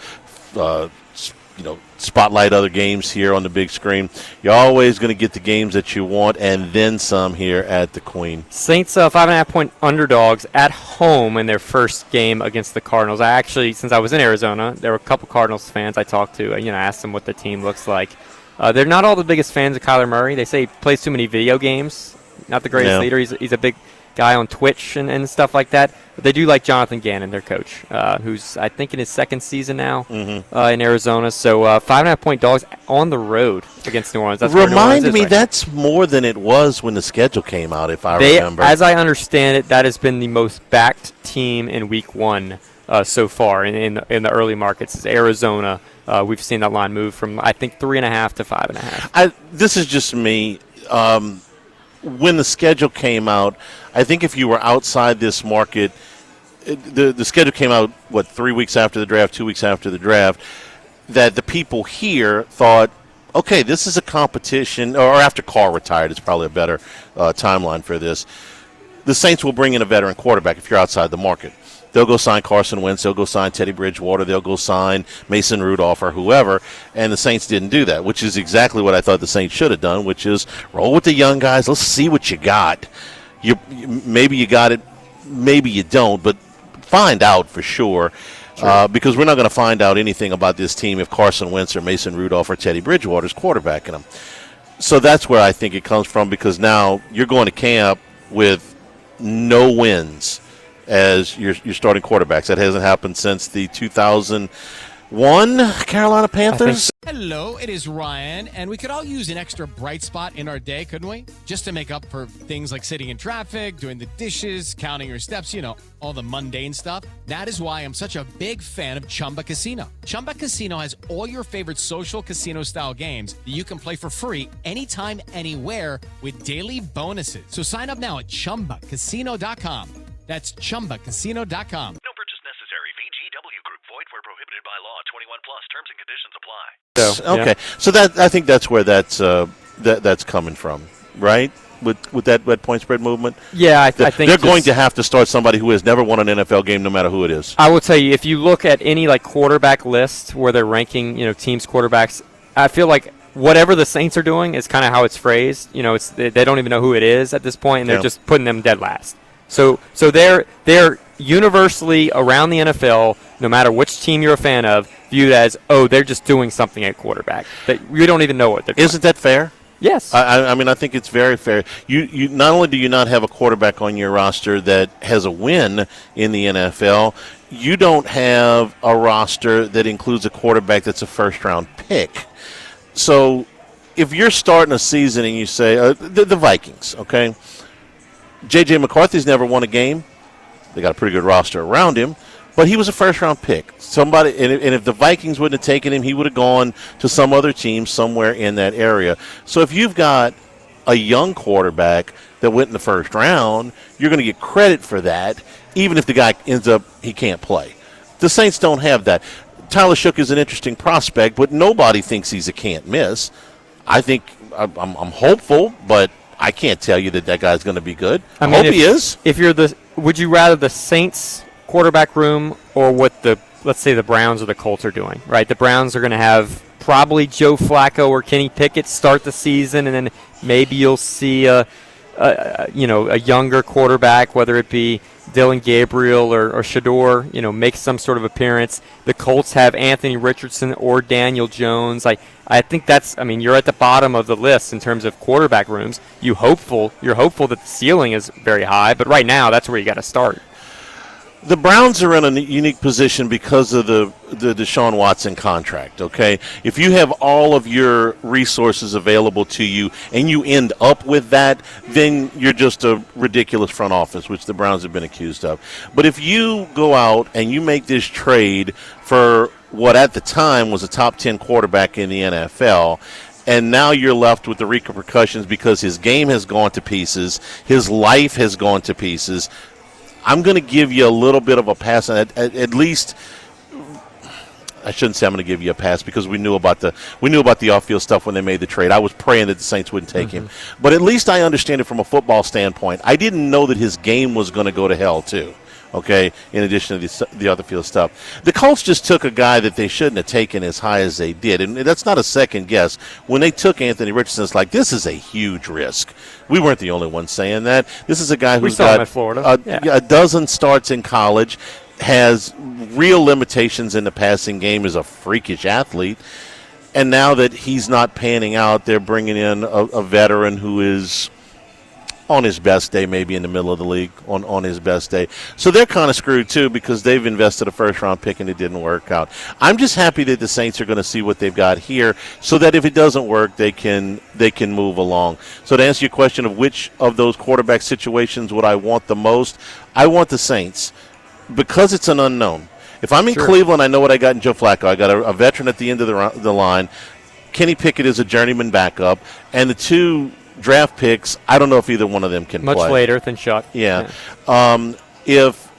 spotlight other games here on the big screen. You're always going to get the games that you want and then some here at the Queen. Saints 5.5-point underdogs at home in their first game against the Cardinals. I actually, since I was in Arizona, there were a couple Cardinals fans I talked to. Asked them what the team looks like. They're not all the biggest fans of Kyler Murray. They say he plays too many video games. Not the greatest leader. He's a big guy on Twitch and stuff like that. But they do like Jonathan Gannon, their coach, who's, I think, in his second season now in Arizona. So 5.5-point dogs on the road against New Orleans. That's Remind me, that's more than it was when the schedule came out, if I remember. As I understand it, that has been the most backed team in Week 1 so far in the early markets. It's Arizona. We've seen that line move from, I think, 3.5 to 5.5. This is just me. When the schedule came out, I think if you were outside this market, the schedule came out, 3 weeks after the draft, 2 weeks after the draft, that the people here thought, okay, this is a competition, or after Carr retired, it's probably a better timeline for this. The Saints will bring in a veteran quarterback if you're outside the market. They'll go sign Carson Wentz. They'll go sign Teddy Bridgewater. They'll go sign Mason Rudolph or whoever. And the Saints didn't do that, which is exactly what I thought the Saints should have done, which is roll with the young guys. Let's see what you got. Maybe you got it. Maybe you don't. But find out for sure. Because we're not going to find out anything about this team if Carson Wentz or Mason Rudolph or Teddy Bridgewater is quarterbacking them. So that's where I think it comes from, because now you're going to camp with no wins as your starting quarterbacks. That hasn't happened since the 2001 Carolina Panthers. Hello, it is Ryan, and we could all use an extra bright spot in our day, couldn't we? Just to make up for things like sitting in traffic, doing the dishes, counting your steps, all the mundane stuff. That is why I'm such a big fan of Chumba Casino. Chumba Casino has all your favorite social casino-style games that you can play for free anytime, anywhere with daily bonuses. So sign up now at ChumbaCasino.com. That's ChumbaCasino.com. No purchase necessary. VGW Group. Void where prohibited by law. 21 plus. Terms and conditions apply. Okay, so I think that's where that's coming from, right? With that point spread movement. Yeah, I think they're going to have to start somebody who has never won an NFL game, no matter who it is. I will tell you, if you look at any quarterback list where they're ranking, teams' quarterbacks, I feel like whatever the Saints are doing is kind of how it's phrased. They don't even know who it is at this point, and they're just putting them dead last. So they're universally around the NFL no matter which team you're a fan of, viewed as, oh, they're just doing something at quarterback. That you don't even know what they're doing. Isn't that fair? Yes. I mean, I think it's very fair. You not only do you not have a quarterback on your roster that has a win in the NFL, you don't have a roster that includes a quarterback that's a first-round pick. So if you're starting a season and you say, the Vikings, okay, J.J. McCarthy's never won a game. They got a pretty good roster around him. But he was a first-round pick. Somebody, and if the Vikings wouldn't have taken him, he would have gone to some other team somewhere in that area. So if you've got a young quarterback that went in the first round, you're going to get credit for that, even if the guy ends up he can't play. The Saints don't have that. Tyler Shook is an interesting prospect, but nobody thinks he's a can't miss. I think I'm hopeful, but I can't tell you that guy's going to be good. I hope he is. Would you rather the Saints quarterback room or what let's say the Browns or the Colts are doing, right? The Browns are going to have probably Joe Flacco or Kenny Pickett start the season, and then maybe you'll see a younger quarterback, whether it be Dylan Gabriel or Shador, make some sort of appearance. The Colts have Anthony Richardson or Daniel Jones. I think you're at the bottom of the list in terms of quarterback rooms. You're hopeful that the ceiling is very high, but right now that's where you got to start. The Browns are in a unique position because of the Deshaun Watson contract, okay? If you have all of your resources available to you and you end up with that, then you're just a ridiculous front office, which the Browns have been accused of. But if you go out and you make this trade for what at the time was a top 10 quarterback in the NFL, and now you're left with the repercussions because his game has gone to pieces, his life has gone to pieces, I'm going to give you a little bit of a pass. At least, I shouldn't say I'm going to give you a pass because we knew about the off-field stuff when they made the trade. I was praying that the Saints wouldn't take him, but at least I understand it from a football standpoint. I didn't know that his game was going to go to hell too. Okay, in addition to the other field stuff. The Colts just took a guy that they shouldn't have taken as high as they did, and that's not a second guess. When they took Anthony Richardson, it's like, this is a huge risk. We weren't the only ones saying that. This is a guy who's got a dozen starts in college, has real limitations in the passing game, is a freakish athlete, and now that he's not panning out, they're bringing in a veteran who is on his best day, maybe in the middle of the league, on his best day. So they're kind of screwed, too, because they've invested a first-round pick and it didn't work out. I'm just happy that the Saints are going to see what they've got here so that if it doesn't work, they can move along. So to answer your question of which of those quarterback situations would I want the most, I want the Saints because it's an unknown. If I'm in Cleveland, I know what I got in Joe Flacco. I got a veteran at the end of the line. Kenny Pickett is a journeyman backup. And the two draft picks, I don't know if either one of them can play. Much later than Chuck. Yeah. If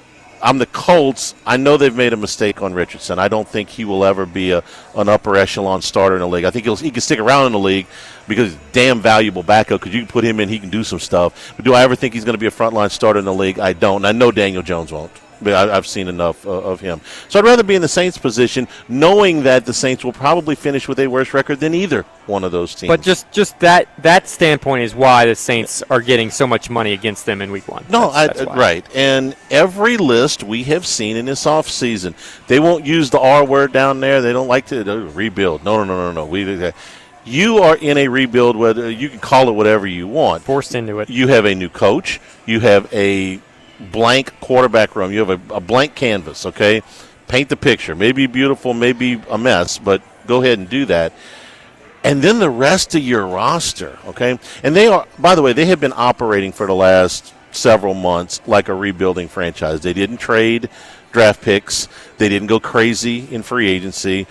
I'm the Colts, I know they've made a mistake on Richardson. I don't think he will ever be an upper echelon starter in the league. I think he can stick around in the league because he's a damn valuable backup because you can put him in, he can do some stuff. But do I ever think he's going to be a frontline starter in the league? I don't. And I know Daniel Jones won't. But I've seen enough of him. So I'd rather be in the Saints' position, knowing that the Saints will probably finish with a worse record than either one of those teams. But just that standpoint is why the Saints are getting so much money against them in Week 1. No, that's right. And every list we have seen in this offseason, they won't use the R word down there. They don't like to rebuild. No. You are in a rebuild, whether you can call it whatever you want. Forced into it. You have a new coach. You have a blank quarterback room. You have a blank canvas, okay? Paint the picture. Maybe beautiful, maybe a mess, but go ahead and do that. And then the rest of your roster, okay? And they are, by the way, they have been operating for the last several months like a rebuilding franchise. They didn't trade draft picks. They didn't go crazy in free agency.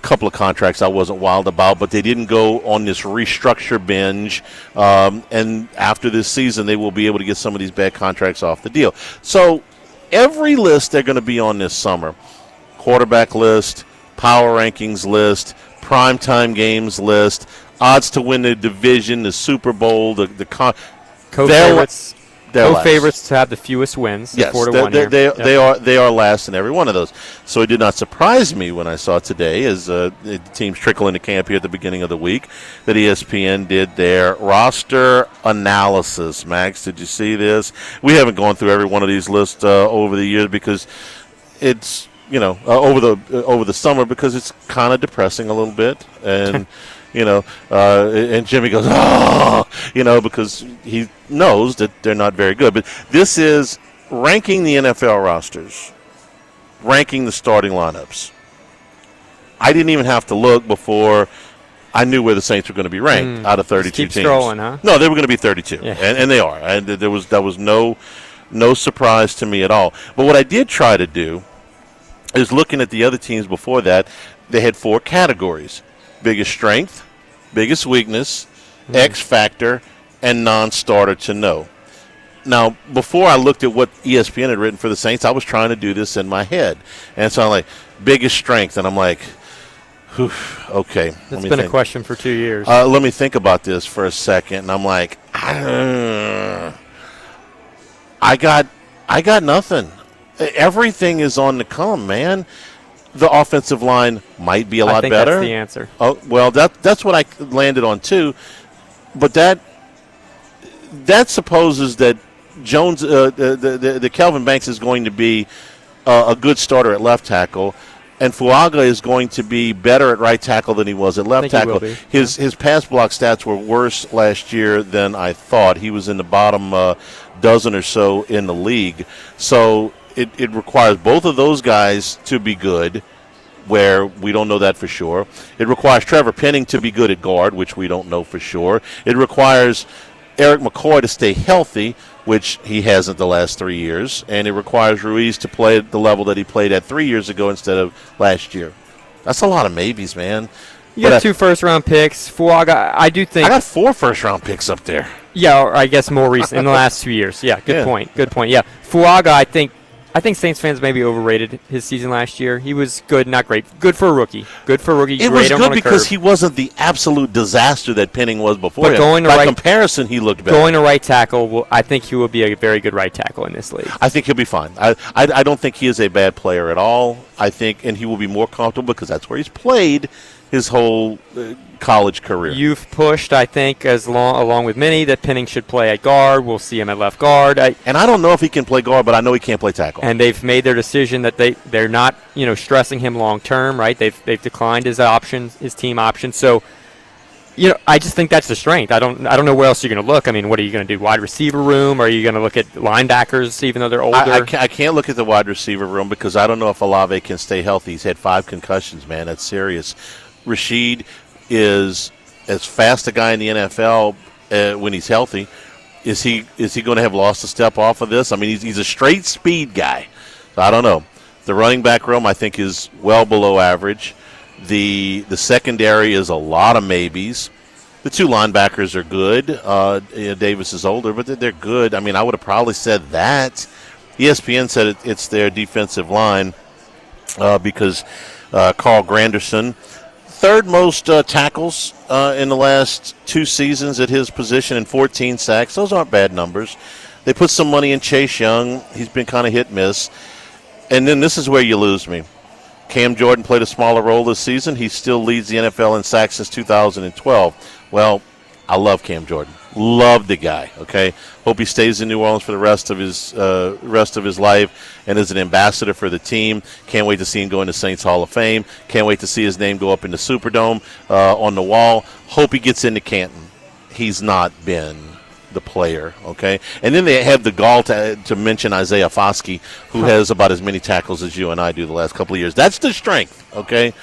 Couple of contracts I wasn't wild about, but they didn't go on this restructure binge. And after this season, they will be able to get some of these bad contracts off the deal. So every list they're going to be on this summer, quarterback list, power rankings list, primetime games list, odds to win the division, the Super Bowl, co-favorites. Co-favorites to have the fewest wins. Yes, they are last in every one of those. So it did not surprise me when I saw today, as the teams trickle into camp here at the beginning of the week, that ESPN did their roster analysis. Max, did you see this? We haven't gone through every one of these lists over the years because it's over the summer because it's kind of depressing a little bit, and and Jimmy goes, oh, because he knows that they're not very good. But this is ranking the NFL rosters, ranking the starting lineups. I didn't even have to look before I knew where the Saints were going to be ranked out of 32 keep teams. Scrolling, huh? No, they were going to be 32, yeah. and they are. And that was no surprise to me at all. But what I did try to do is looking at the other teams before that. They had 4 categories: biggest strength, biggest weakness, X factor, and non-starter to know. Now, before I looked at what ESPN had written for the Saints, I was trying to do this in my head, and so I'm like, biggest strength, and I'm like, okay. It's been a question for 2 years. Let me think about this for a second, and I'm like, I got nothing. Everything is on the come, man. The offensive line might be a lot better. That's the answer. Oh well, that's what I landed on too, but that supposes that Jones, the Kelvin Banks is going to be a good starter at left tackle. And Fuaga is going to be better at right tackle than he was at left tackle. His pass block stats were worse last year than I thought. He was in the bottom dozen or so in the league. So it requires both of those guys to be good, where we don't know that for sure. It requires Trevor Penning to be good at guard, which we don't know for sure. It requires Eric McCoy to stay healthy, which he hasn't the last 3 years, and it requires Ruiz to play at the level that he played at 3 years ago instead of last year. That's a lot of maybes, man. You got 2 first-round picks. Fuaga, I do think. I got 4 first-round picks up there. Yeah, or I guess more recent in the last 2 years. Yeah, good point. Yeah, Fuaga, I think Saints fans maybe overrated his season last year. He was good, not great. Good for a rookie. It was good because he wasn't the absolute disaster that Penning was before. But going to by comparison, he looked better. Going to right tackle, I think he will be a very good right tackle in this league. I think he'll be fine. I don't think he is a bad player at all. And he will be more comfortable because that's where he's played his whole college career. You've pushed, I think, along with many, that Penning should play at guard. We'll see him at left guard. And I don't know if he can play guard, but I know he can't play tackle. And they've made their decision that they're not, stressing him long term, right? They've declined his options, his team options. So, I just think that's the strength. I don't know where else you're going to look. I mean, what are you going to do? Wide receiver room? Are you going to look at linebackers, even though they're older? I can't look at the wide receiver room because I don't know if Olave can stay healthy. He's had 5 concussions, man. That's serious. Rashid is as fast a guy in the NFL when he's healthy. Is he going to have lost a step off of this? I mean, he's a straight speed guy. So I don't know. The running back room, I think, is well below average. The secondary is a lot of maybes. The 2 linebackers are good. Davis is older, but they're good. I mean, I would have probably said that. ESPN said it's their defensive line because Carl Granderson, 3rd most tackles in the last 2 seasons at his position and 14 sacks. Those aren't bad numbers. They put some money in Chase Young. He's been kind of hit and miss. And then this is where you lose me. Cam Jordan played a smaller role this season. He still leads the NFL in sacks since 2012. Well, I love Cam Jordan. Love the guy, okay? Hope he stays in New Orleans for the rest of his life and is an ambassador for the team. Can't wait to see him go into Saints Hall of Fame. Can't wait to see his name go up in the Superdome on the wall. Hope he gets into Canton. He's not been the player, okay? And then they have the gall to mention Isaiah Foskey, who has about as many tackles as you and I do the last couple of years. That's the strength, okay?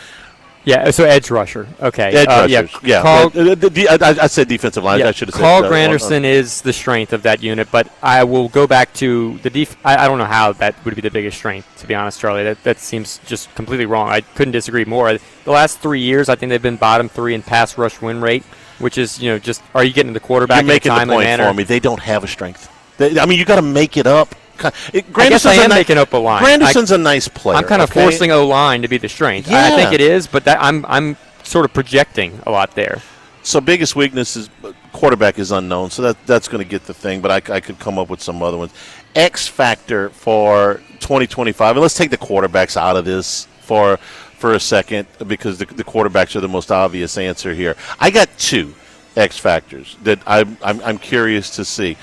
Yeah, so edge rusher. Okay. Edge rushers. Yeah. I said defensive line. Yeah, I should have said. Carl Granderson is the strength of that unit, but I will go back to the I don't know how that would be the biggest strength, to be honest, Charlie. That seems just completely wrong. I couldn't disagree more. The last 3 years, I think they've been bottom 3 in pass rush win rate, which is, just are you getting the quarterback in a timely manner? You're making the point for me. They don't have a strength. You got to make it up. I guess I am making up a line. Granderson's a nice player. I'm kind of forcing O-line to be the strength. Yeah. I think it is, but I'm sort of projecting a lot there. So biggest weakness is quarterback is unknown, so that's going to get the thing, but I could come up with some other ones. X factor for 2025, and let's take the quarterbacks out of this for a second because the quarterbacks are the most obvious answer here. I got 2 X factors that I'm curious to see.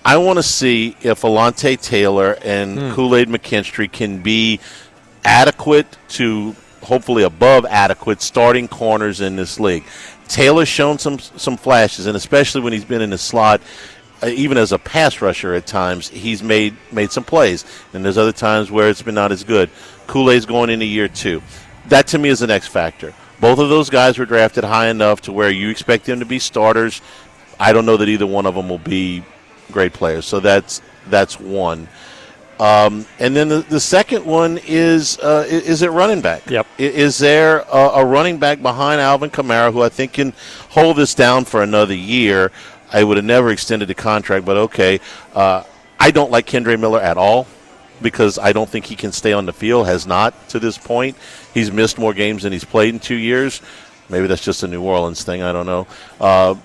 I want to see if Alontae Taylor and Kool-Aid McKinstry can be adequate to hopefully above adequate starting corners in this league. Taylor's shown some flashes, and especially when he's been in the slot, even as a pass rusher at times, he's made some plays. And there's other times where it's been not as good. Kool-Aid's going into year 2. That, to me, is the next factor. Both of those guys were drafted high enough to where you expect them to be starters. I don't know that either one of them will be great players. So that's one. And then the second one is it running back? Yep. Is there a running back behind Alvin Kamara who I think can hold this down for another year? I would have never extended the contract, but okay. I don't like Kendre Miller at all because I don't think he can stay on the field, has not to this point. He's missed more games than he's played in 2 years. Maybe that's just a New Orleans thing. I don't know.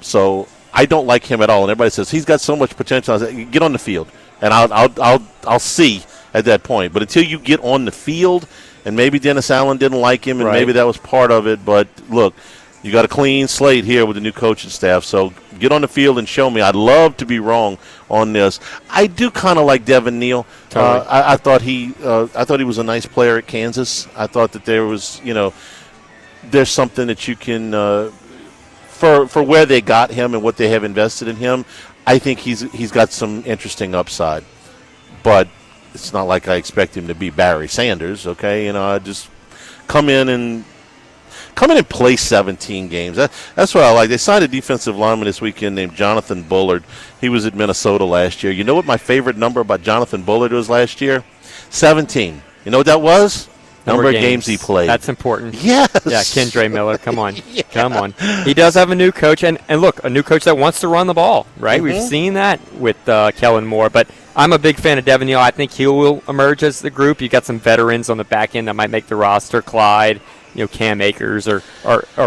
So I don't like him at all. And everybody says he's got so much potential. I say, get on the field, and I'll see at that point. But until you get on the field, and maybe Dennis Allen didn't like him, and maybe that was part of it. But look, you got a clean slate here with the new coaching staff. So get on the field and show me. I'd love to be wrong on this. I do kind of like Devin Neal. Totally. I thought he was a nice player at Kansas. I thought that there was, there's something that you can for where they got him and what they have invested in him. I think he's got some interesting upside, but it's not like I expect him to be Barry Sanders. Okay, I just come in and play 17 games. That's what I like. They signed a defensive lineman this weekend named Jonathan Bullard. He was at Minnesota last year. You know what my favorite number about Jonathan Bullard was last year? 17. You know what that was? Number of games he played. That's important. Yes. Yeah, Kendre Miller, come on. Yeah. Come on. He does have a new coach, and look, a new coach that wants to run the ball, right? Mm-hmm. We've seen that with Kellen Moore, but I'm a big fan of Devin Neal. I think he will emerge as the group. You got some veterans on the back end that might make the roster. Clyde, Cam Akers are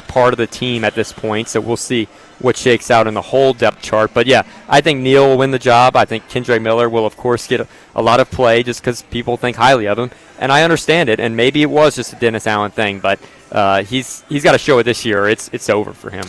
part of the team at this point, so we'll see what shakes out in the whole depth chart. But, yeah, I think Neal will win the job. I think Kendre Miller will, of course, get a lot of play just because people think highly of him. And I understand it, and maybe it was just a Dennis Allen thing, but he's got to show it this year. It's over for him.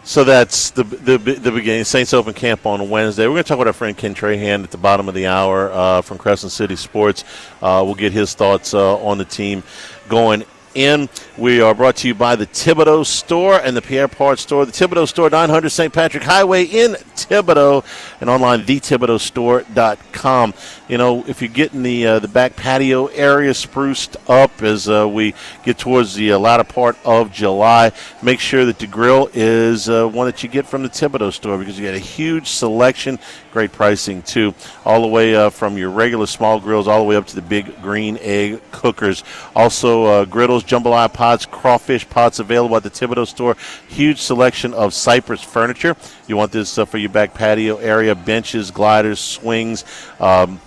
So that's the beginning. Saints open camp on Wednesday. We're going to talk with our friend Ken Trahan at the bottom of the hour from Crescent City Sports. We'll get his thoughts on the team going in. We are brought to you by the Thibodaux Store and the Pierre Part Store. The Thibodaux Store, 900 St. Patrick Highway in Thibodaux, and online, thethibodeauxstore.com. If you're getting the back patio area spruced up as we get towards the latter part of July, make sure that the grill is one that you get from the Thibodaux Store because you get a huge selection, great pricing too, all the way from your regular small grills all the way up to the big green egg cookers. Also, griddles, jambalaya pots, crawfish pots available at the Thibodaux Store. Huge selection of Cypress furniture. You want this for your back patio area, benches, gliders, swings, all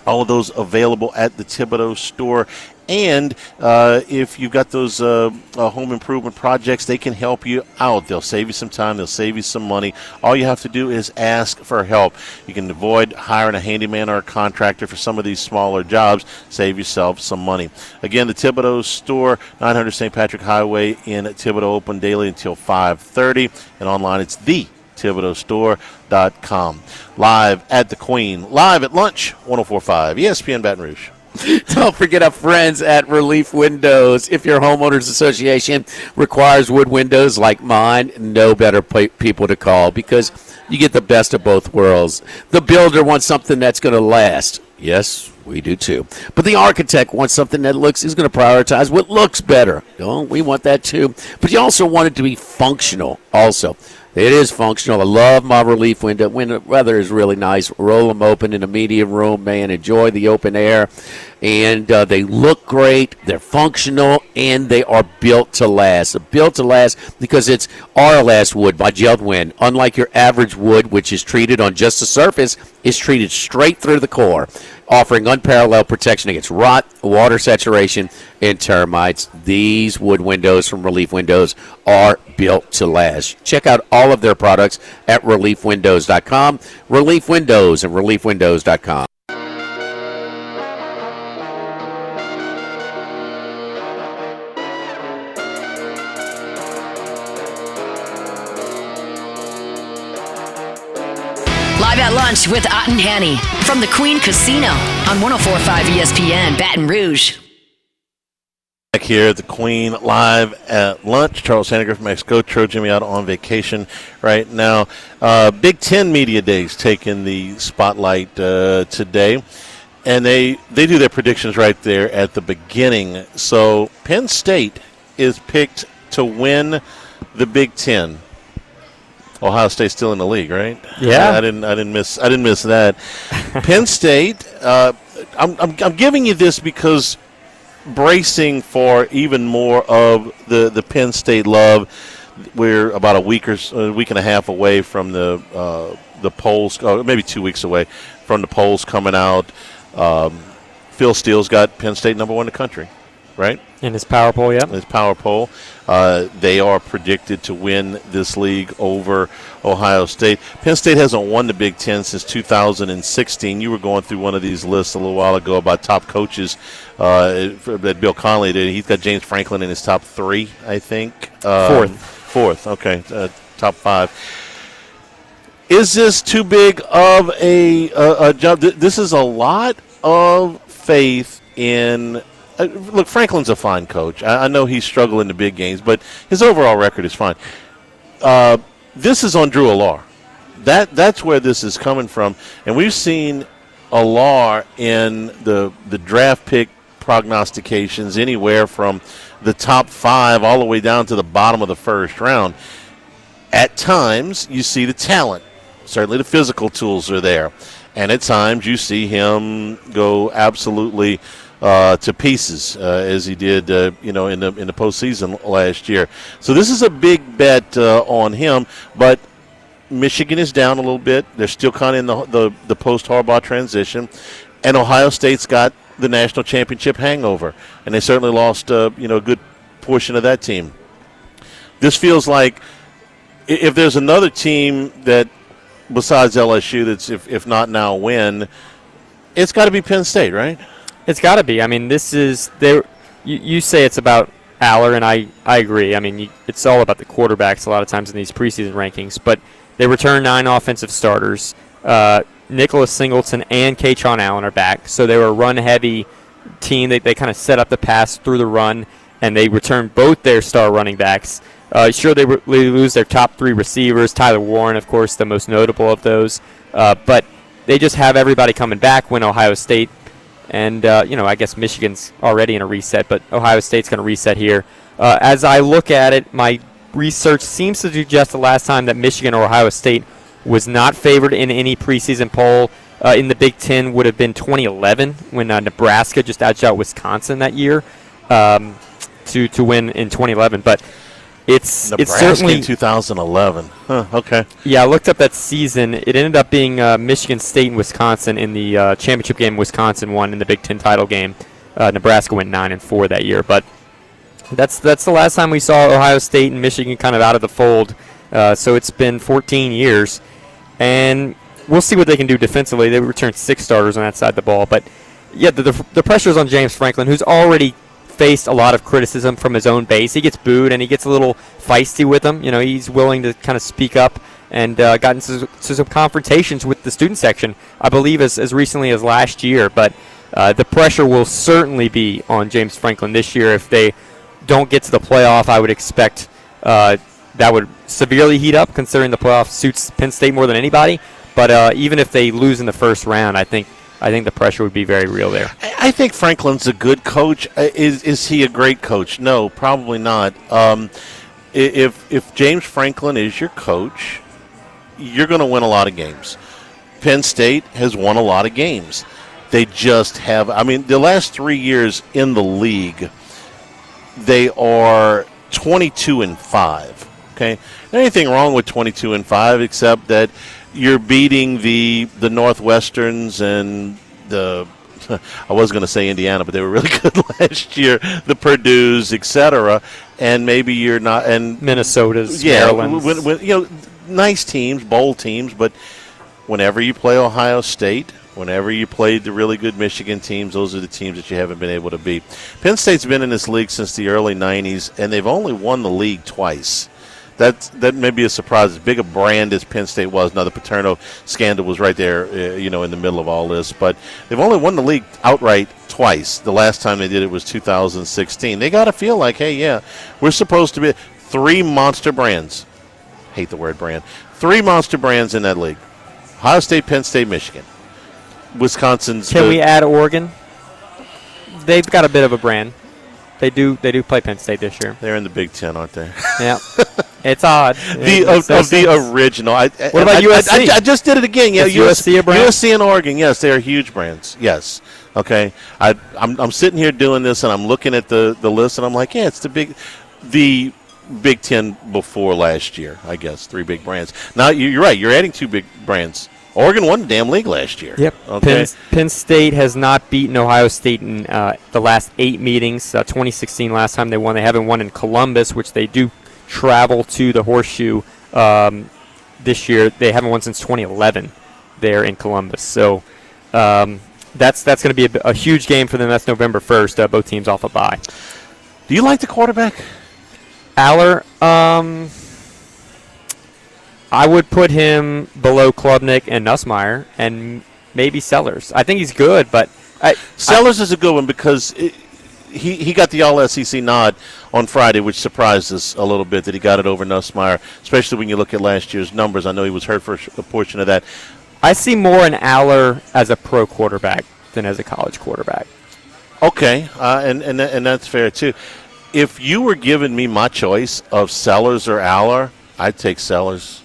of those available at the Thibodaux Store. And if you've got those home improvement projects, they can help you out. They'll save you some time. They'll save you some money. All you have to do is ask for help. You can avoid hiring a handyman or a contractor for some of these smaller jobs. Save yourself some money. Again, the Thibodaux Store, 900 St. Patrick Highway in Thibodaux, open daily until 5:30. And online, it's thethibodeauxstore.com. Live at the Queen. Live at lunch, 104.5 ESPN Baton Rouge. Don't forget our friends at Relief Windows. If your homeowners association requires wood windows like mine, no better people to call because you get the best of both worlds. The builder wants something that's going to last. Yes, we do too. But the architect wants something that is going to prioritize what looks better. We want that too. But you also want it to be functional also. It is functional. I love my Relief window. When the weather is really nice, roll them open in a medium room, man. Enjoy the open air. And they look great. They're functional, and they are built to last. They're built to last because it's RLS wood by Geldwin. Unlike your average wood, which is treated on just the surface, it's treated straight through the core, offering unparalleled protection against rot, water saturation, and termites. These wood windows from Relief Windows are built to last. Check out all of their products at reliefwindows.com. Relief Windows and reliefwindows.com. Live at Lunch with Otten Hanny from the Queen Casino on 104.5 ESPN Baton Rouge. Back here at the Queen live at lunch. Charles Hanniger from Mexico, Jimmy out on vacation right now. Big Ten Media Days taking the spotlight today. And they do their predictions right there at the beginning. So Penn State is picked to win the Big Ten. Ohio State's still in the league, right? Yeah. I didn't miss that. Penn State. I'm giving you this because bracing for even more of the Penn State love. We're about a week and a half away from the polls, maybe 2 weeks away from the polls coming out. Phil Steele's got Penn State number 1 in the country, right? In his power poll, yeah. In his power poll. They are predicted to win this league over Ohio State. Penn State hasn't won the Big Ten since 2016. You were going through one of these lists a little while ago about top coaches that Bill Connolly did. He's got James Franklin in his top 3, I think. Fourth, okay. Top 5. Is this too big of a jump? This is a lot of faith in look, Franklin's a fine coach. I know he's struggled in the big games, but his overall record is fine. This is on Drew Allar. That's where this is coming from. And we've seen Allar in the draft pick prognostications anywhere from the top 5 all the way down to the bottom of the first round. At times, you see the talent. Certainly the physical tools are there. And at times, you see him go absolutely to pieces, as he did, in the postseason last year. So this is a big bet on him. But Michigan is down a little bit. They're still kind of in the post-Harbaugh transition. And Ohio State's got the national championship hangover. And they certainly lost, a good portion of that team. This feels like if there's another team that, besides LSU, that's if not now win, it's got to be Penn State, right? It's got to be. I mean, this is there. You say it's about Aller, and I agree. I mean, it's all about the quarterbacks a lot of times in these preseason rankings. But they return 9 offensive starters. Nicholas Singleton and Kaytron Allen are back, so they were a run-heavy team. They kind of set up the pass through the run, and they returned both their star running backs. Sure, they lose their top 3 receivers. Tyler Warren, of course, the most notable of those. But they just have everybody coming back when Ohio State. And, I guess Michigan's already in a reset, but Ohio State's going to reset here. As I look at it, my research seems to suggest the last time that Michigan or Ohio State was not favored in any preseason poll in the Big Ten would have been 2011 when Nebraska just edged out Wisconsin that year to win in 2011. But it's certainly in 2011. Okay. Yeah, I looked up that season. It ended up being Michigan State and Wisconsin in the championship game. Wisconsin won in the Big Ten title game. Nebraska went 9-4 that year. But that's the last time we saw Ohio State and Michigan kind of out of the fold. So it's been 14 years, and we'll see what they can do defensively. They returned 6 starters on that side of the ball. But yeah, the pressure's on James Franklin, who's already faced a lot of criticism from his own base. He gets booed and he gets a little feisty with them. He's willing to kind of speak up and got into some confrontations with the student section, I believe, as recently as last year. But the pressure will certainly be on James Franklin this year. If they don't get to the playoff, I would expect that would severely heat up, considering the playoff suits Penn State more than anybody. But even if they lose in the first round, I think the pressure would be very real there. I think Franklin's a good coach. Is he a great coach? No, probably not. If James Franklin is your coach, you're going to win a lot of games. Penn State has won a lot of games. They just have. I mean, the last 3 years in the league, they are 22-5. Okay, anything wrong with 22-5 except that you're beating the Northwesterns and I was going to say Indiana, but they were really good last year. The Purdue's, etc. And maybe you're not, and Minnesota's, Maryland's. Nice teams, bowl teams. But whenever you play Ohio State, whenever you played the really good Michigan teams, those are the teams that you haven't been able to beat. Penn State's been in this league since the early '90s, and they've only won the league twice. that may be a surprise. As big a brand as Penn State was, now the Paterno scandal was right there, in the middle of all this. But they've only won the league outright twice. The last time they did it was 2016. They got to feel like, hey, yeah, we're supposed to be 3 monster brands. Hate the word brand. 3 monster brands in that league: Ohio State, Penn State, Michigan. Wisconsin's. Can we add Oregon? They've got a bit of a brand. They do play Penn State this year. They're in the Big Ten, aren't they? Yeah. It's odd. The original. What about USC? I just did it again. Yeah, USC a brand? USC and Oregon, yes, they are huge brands. Yes. Okay. I'm sitting here doing this, and I'm looking at the list, and I'm like, yeah, it's the Big Ten before last year, I guess. 3 big brands. Now, you're right. You're adding 2 big brands. Oregon won the damn league last year. Yep. Okay. Penn State has not beaten Ohio State in the last 8 meetings. 2016 last time they won. They haven't won in Columbus, which they do travel to the Horseshoe this year. They haven't won since 2011 there in Columbus. So that's going to be a huge game for them. That's November 1st. Both teams off a bye. Do you like the quarterback? Aller, I would put him below Klubnik and Nussmeier and maybe Sellers. I think he's good, but Sellers is a good one because he got the All-SEC nod on Friday, which surprised us a little bit that he got it over Nussmeier, especially when you look at last year's numbers. I know he was hurt for a portion of that. I see more in Aller as a pro quarterback than as a college quarterback. Okay, and that's fair too. If you were giving me my choice of Sellers or Aller, I'd take Sellers.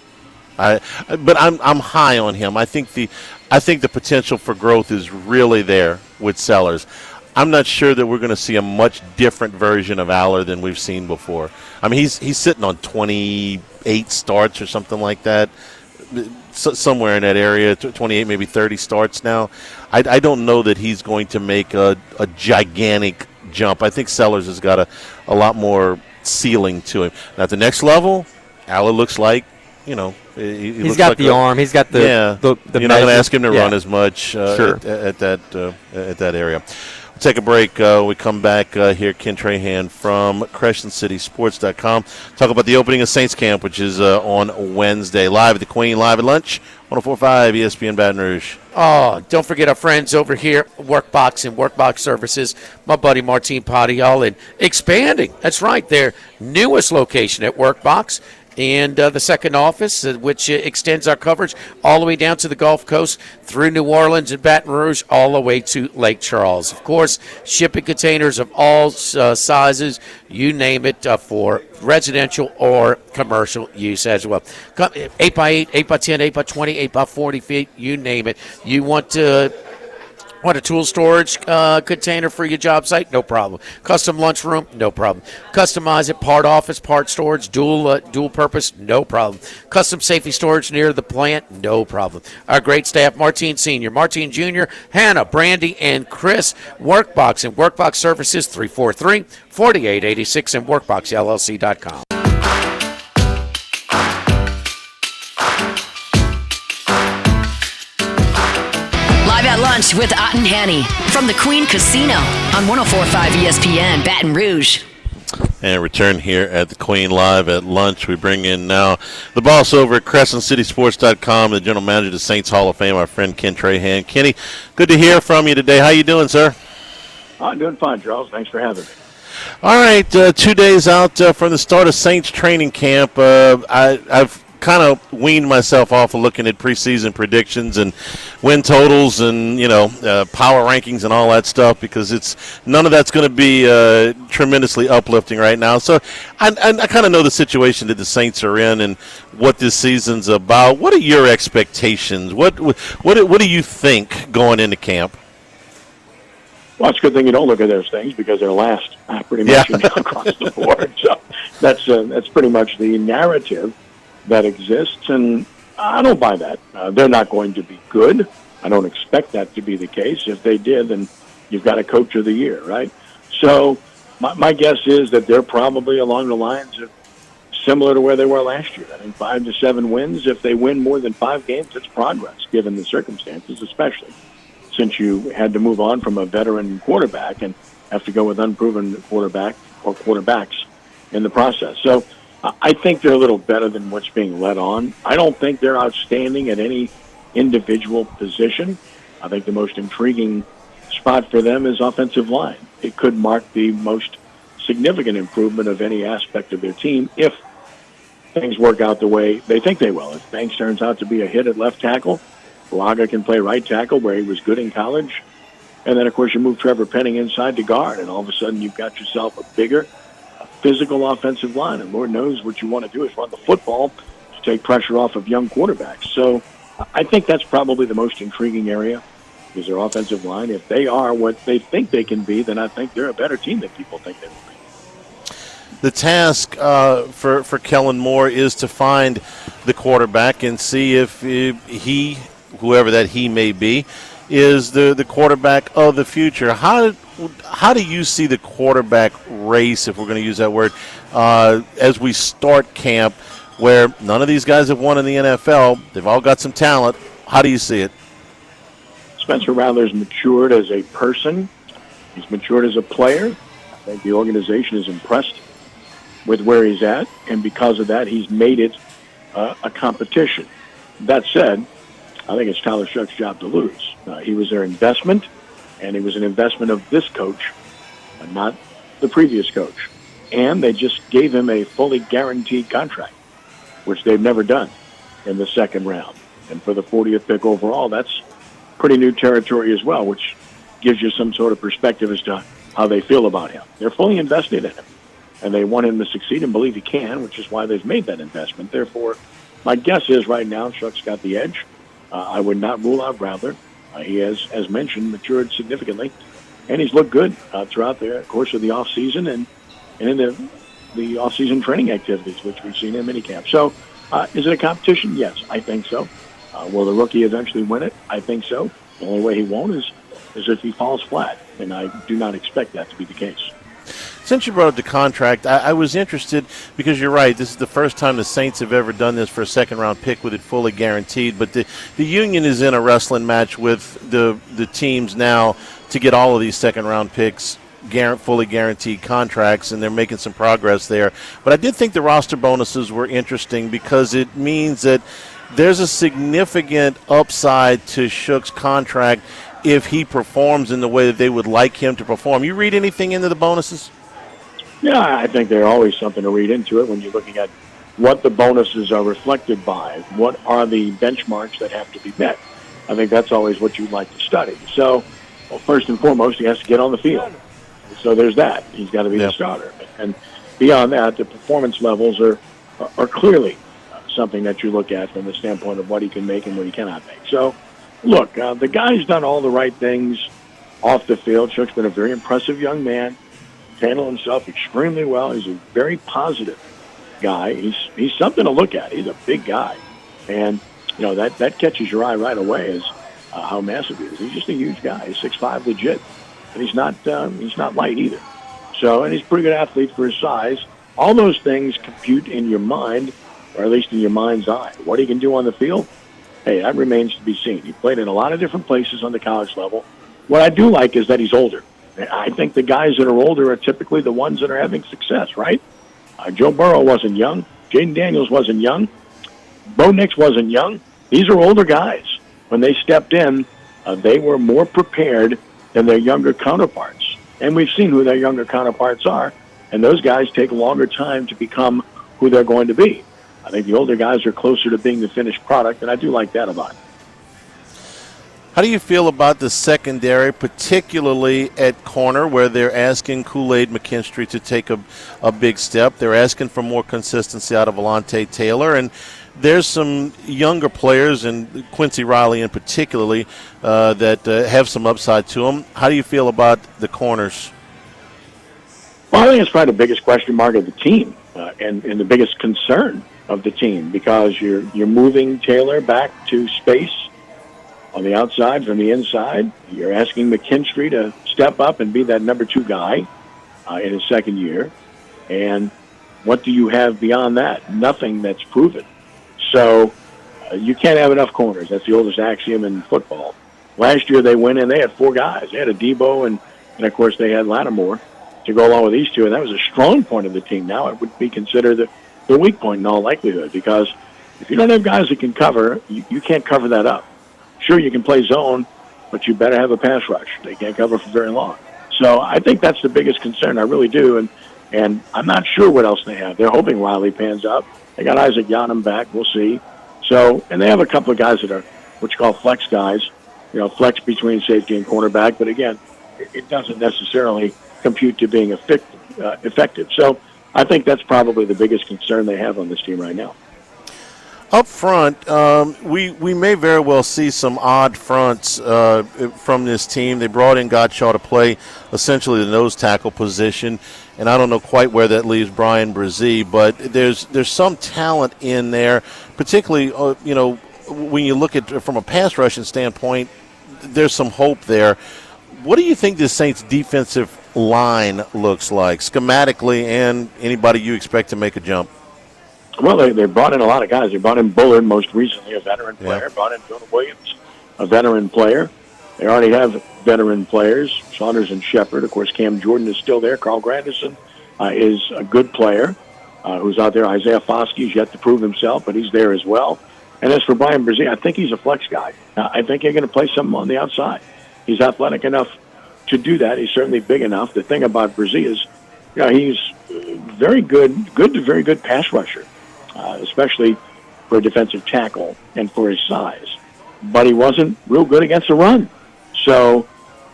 But I'm high on him. I think the potential for growth is really there with Sellers. I'm not sure that we're going to see a much different version of Aller than we've seen before. I mean, he's sitting on 28 starts or something like that, somewhere in that area, 28, maybe 30 starts now. I don't know that he's going to make a gigantic jump. I think Sellers has got a lot more ceiling to him. Now, at the next level, Aller looks like, he's got the arm. He's got the You're not going to ask him to run as much sure. at that area. We'll take a break. We come back here. Ken Trahan from CrescentCitySports.com. Talk about the opening of Saints Camp, which is on Wednesday. Live at the Queen, live at lunch. 104.5 ESPN Baton Rouge. Oh, don't forget our friends over here, Workbox and Workbox Services. My buddy Martin Padial, and expanding. That's right, their newest location at Workbox. And the second office, which extends our coverage all the way down to the Gulf Coast, through New Orleans and Baton Rouge, all the way to Lake Charles. Of course, shipping containers of all sizes, you name it, for residential or commercial use as well. 8x8, 8x10, 8x20, 8x40 feet, you name it. You want a tool storage container for your job site? No problem. Custom lunchroom? No problem. Customize it, part office, part storage, dual purpose? No problem. Custom safety storage near the plant? No problem. Our great staff, Martine Sr., Martine Jr., Hannah, Brandy, and Chris. Workbox and Workbox Services, 343-4886 and WorkboxLLC.com. At lunch with Otten Hanny from the Queen Casino on 104.5 ESPN Baton Rouge. And return here at the Queen live at lunch. We bring in now the boss over at CrescentCitySports.com, the general manager of the Saints Hall of Fame, our friend Ken Trahan. Kenny, good to hear from you today. How you doing, sir? I'm doing fine, Charles. Thanks for having me. All right, 2 days out from the start of Saints training camp. I've kind of weaned myself off of looking at preseason predictions and win totals and power rankings and all that stuff, because none of that's going to be tremendously uplifting right now. So I kind of know the situation that the Saints are in and what this season's about. What are your expectations? What do you think going into camp? Well, it's a good thing you don't look at those things, because they're last pretty much across the board. So that's pretty much the narrative that exists, and I don't buy that. They're not going to be good. I don't expect that to be the case. If they did, then you've got a coach of the year, right? So my guess is that they're probably along the lines of similar to where they were last year. I think 5 to 7 wins. If they win more than 5 games, it's progress, given the circumstances, especially since you had to move on from a veteran quarterback and have to go with unproven quarterback or quarterbacks in the process. So I think they're a little better than what's being led on. I don't think they're outstanding at any individual position. I think the most intriguing spot for them is offensive line. It could mark the most significant improvement of any aspect of their team if things work out the way they think they will. If Banks turns out to be a hit at left tackle, Laga can play right tackle where he was good in college. And then, of course, you move Trevor Penning inside to guard, and all of a sudden you've got yourself a bigger, physical offensive line. And Lord knows what you want to do is run the football to take pressure off of young quarterbacks. So I think that's probably the most intriguing area is their offensive line. If they are what they think they can be, then I think they're a better team than people think they will be. The task for Kellen Moore is to find the quarterback and see if he, whoever that he may be, is the quarterback of the future. How do you see the quarterback race, if we're going to use that word, as we start camp, where none of these guys have won in the NFL? They've all got some talent. How do you see it? Spencer Rattler's matured as a person. He's matured as a player. I think the organization is impressed with where he's at, and because of that, he's made it a competition. That said, I think it's Tyler Shuck's job to lose. He was their investment, and it was an investment of this coach, not the previous coach. And they just gave him a fully guaranteed contract, which they've never done in the second round. And for the 40th pick overall, that's pretty new territory as well, which gives you some sort of perspective as to how they feel about him. They're fully invested in him, and they want him to succeed and believe he can, which is why they've made that investment. Therefore, my guess is right now Shuck's got the edge. I would not rule out Rattler. He has, as mentioned, matured significantly, and he's looked good throughout the course of the offseason and in the off-season training activities, which we've seen in minicamp. So is it a competition? Yes, I think so. Will the rookie eventually win it? I think so. The only way he won't is if he falls flat, and I do not expect that to be the case. Since you brought up the contract, I was interested because you're right. This is the first time the Saints have ever done this for a second-round pick with it fully guaranteed. But the Union is in a wrestling match with the teams now to get all of these second-round picks, fully guaranteed contracts, and they're making some progress there. But I did think the roster bonuses were interesting because it means that there's a significant upside to Shook's contract if he performs in the way that they would like him to perform. You read anything into the bonuses? Yeah, I think there's always something to read into it when you're looking at what the bonuses are reflected by. What are the benchmarks that have to be met? I think that's always what you'd like to study. So, well, first and foremost, he has to get on the field. So there's that. He's got to be the starter. And beyond that, the performance levels are clearly something that you look at from the standpoint of what he can make and what he cannot make. So, look, the guy's done all the right things off the field. Shook's been a very impressive young man. Handled himself extremely well. He's a very positive guy. He's something to look at. He's a big guy. And, you know, that catches your eye right away is how massive he is. He's just a huge guy. He's 6'5", legit. And he's not light either. So, and he's a pretty good athlete for his size. All those things compute in your mind, or at least in your mind's eye. What he can do on the field, hey, that remains to be seen. He played in a lot of different places on the college level. What I do like is that he's older. I think the guys that are older are typically the ones that are having success, right? Joe Burrow wasn't young. Jaden Daniels wasn't young. Bo Nix wasn't young. These are older guys. When they stepped in, they were more prepared than their younger counterparts. And we've seen who their younger counterparts are, and those guys take a longer time to become who they're going to be. I think the older guys are closer to being the finished product, and I do like that about it. How do you feel about the secondary, particularly at corner, where they're asking Kool-Aid McKinstry to take a big step? They're asking for more consistency out of Alontae Taylor, and there's some younger players, and Quincy Riley in particularly, that have some upside to them. How do you feel about the corners? Well, I think it's probably the biggest question mark of the team and the biggest concern of the team, because you're moving Taylor back to space on the outside from the inside. You're asking McKinstry to step up and be that number 2 guy in his second year. And what do you have beyond that? Nothing that's proven. So you can't have enough corners. That's the oldest axiom in football. Last year they went in, they had 4 guys. They had a Debo, and of course they had Lattimore to go along with these two, and that was a strong point of the team. Now it would be considered the weak point in all likelihood, because if you don't have guys that can cover, you can't cover that up. Sure, you can play zone, but you better have a pass rush. They can't cover for very long. So I think that's the biggest concern. I really do. And I'm not sure what else they have. They're hoping Riley pans out. They got Isaac Yanum back. We'll see. So, and they have a couple of guys that are what you call flex guys, flex between safety and cornerback. But again, it doesn't necessarily compute to being effective. So I think that's probably the biggest concern they have on this team right now. Up front, we may very well see some odd fronts from this team. They brought in Gottschall to play essentially the nose tackle position, and I don't know quite where that leaves Brian Brzee, but there's some talent in there, particularly when you look at from a pass rushing standpoint. There's some hope there. What do you think the Saints' defensive line looks like schematically, and anybody you expect to make a jump? Well, they brought in a lot of guys. They brought in Bullard, most recently, a veteran player. Brought in Jonah Williams, a veteran player. They already have veteran players, Saunders and Shepard. Of course, Cam Jordan is still there. Carl Granderson is a good player who's out there. Isaiah Foskey's yet to prove himself, but he's there as well. And as for Brian Brzee, I think he's a flex guy. I think you're going to play something on the outside. He's athletic enough to do that. He's certainly big enough. The thing about Brzee is, he's very good to very good pass rusher. Especially for a defensive tackle and for his size. But he wasn't real good against the run. So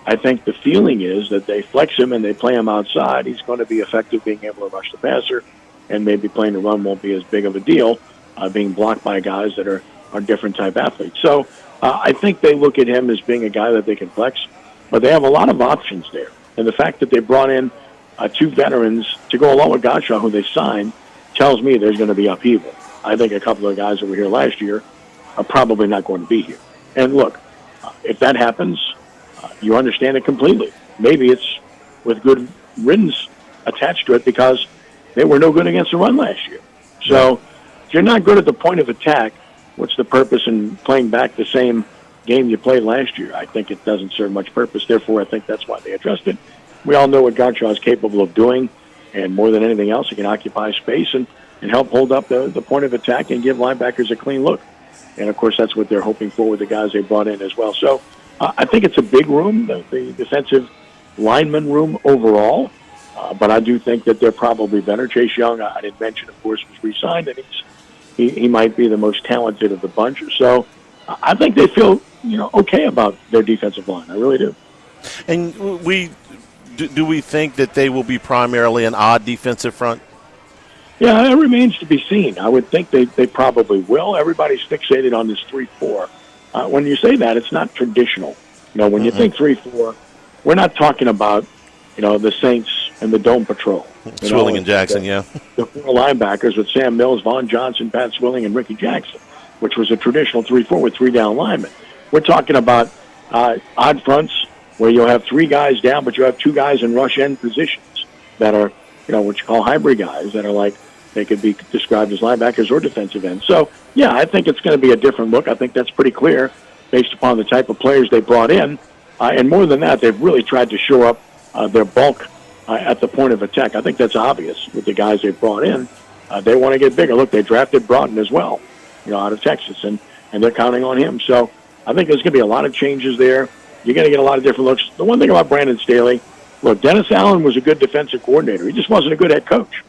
I think the feeling is that they flex him and they play him outside. He's going to be effective being able to rush the passer, and maybe playing the run won't be as big of a deal, being blocked by guys that are different type athletes. So I think they look at him as being a guy that they can flex, but they have a lot of options there. And the fact that they brought in two veterans to go along with Gottschall, who they signed, tells me there's going to be upheaval. I think a couple of guys that were here last year are probably not going to be here. And look, if that happens, you understand it completely. Maybe it's with good riddance attached to it because they were no good against the run last year. So if you're not good at the point of attack, what's the purpose in playing back the same game you played last year? I think it doesn't serve much purpose. Therefore, I think that's why they addressed it. We all know what Gottschall is capable of doing. And more than anything else, he can occupy space and help hold up the point of attack and give linebackers a clean look. And, of course, that's what they're hoping for with the guys they brought in as well. So I think it's a big room, the defensive lineman room overall. But I do think that they're probably better. Chase Young, I didn't mention, of course, was re-signed, and he might be the most talented of the bunch. So I think they feel okay about their defensive line. I really do. And do we think that they will be primarily an odd defensive front? Yeah, it remains to be seen. I would think they probably will. Everybody's fixated on this 3-4. When you say that, it's not traditional. When you think 3-4, we're not talking about, the Saints and the Dome Patrol. Swilling and Jackson, the four linebackers with Sam Mills, Vaughn Johnson, Pat Swilling, and Ricky Jackson, which was a traditional 3-4 with three down linemen. We're talking about odd fronts where you'll have three guys down, but you have two guys in rush end positions that are, what you call hybrid guys that are like, they could be described as linebackers or defensive ends. So, yeah, I think it's going to be a different look. I think that's pretty clear based upon the type of players they brought in. And more than that, they've really tried to shore up their bulk at the point of attack. I think that's obvious with the guys they brought in. They want to get bigger. Look, they drafted Broughton as well, out of Texas, and they're counting on him. So I think there's going to be a lot of changes there. You're going to get a lot of different looks. The one thing about Brandon Staley, look, Dennis Allen was a good defensive coordinator. He just wasn't a good head coach.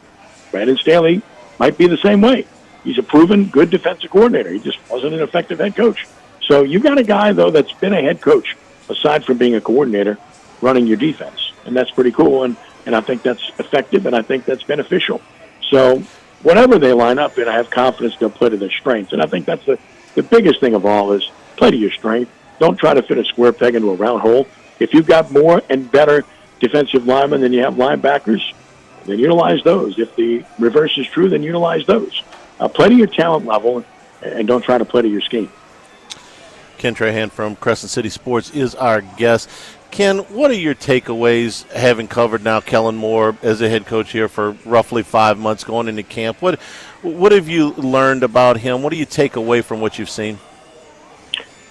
Brandon Staley might be the same way. He's a proven good defensive coordinator. He just wasn't an effective head coach. So you've got a guy, though, that's been a head coach, aside from being a coordinator, running your defense. And that's pretty cool, and I think that's effective, and I think that's beneficial. So whatever they line up in, I have confidence they'll play to their strengths. And I think that's the biggest thing of all is play to your strength. Don't try to fit a square peg into a round hole. If you've got more and better defensive linemen than you have linebackers, then utilize those. If the reverse is true, then utilize those. Play to your talent level and don't try to play to your scheme. Ken Trahan from Crescent City Sports is our guest. Ken, what are your takeaways having covered now Kellen Moore as a head coach here for roughly 5 months going into camp? What have you learned about him? What do you take away from what you've seen?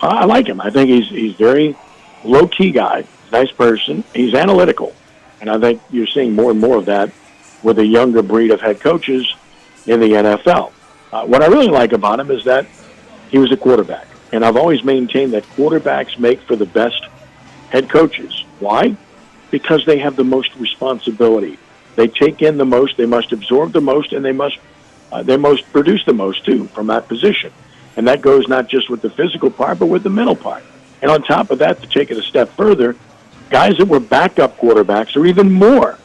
I like him. I think he's very low-key guy, nice person. He's analytical, and I think you're seeing more and more of that with a younger breed of head coaches in the NFL. What I really like about him is that he was a quarterback. And I've always maintained that quarterbacks make for the best head coaches. Why? Because they have the most responsibility. They take in the most, they must absorb the most, and they must produce the most, too, from that position. And that goes not just with the physical part, but with the mental part. And on top of that, to take it a step further, guys that were backup quarterbacks are even more,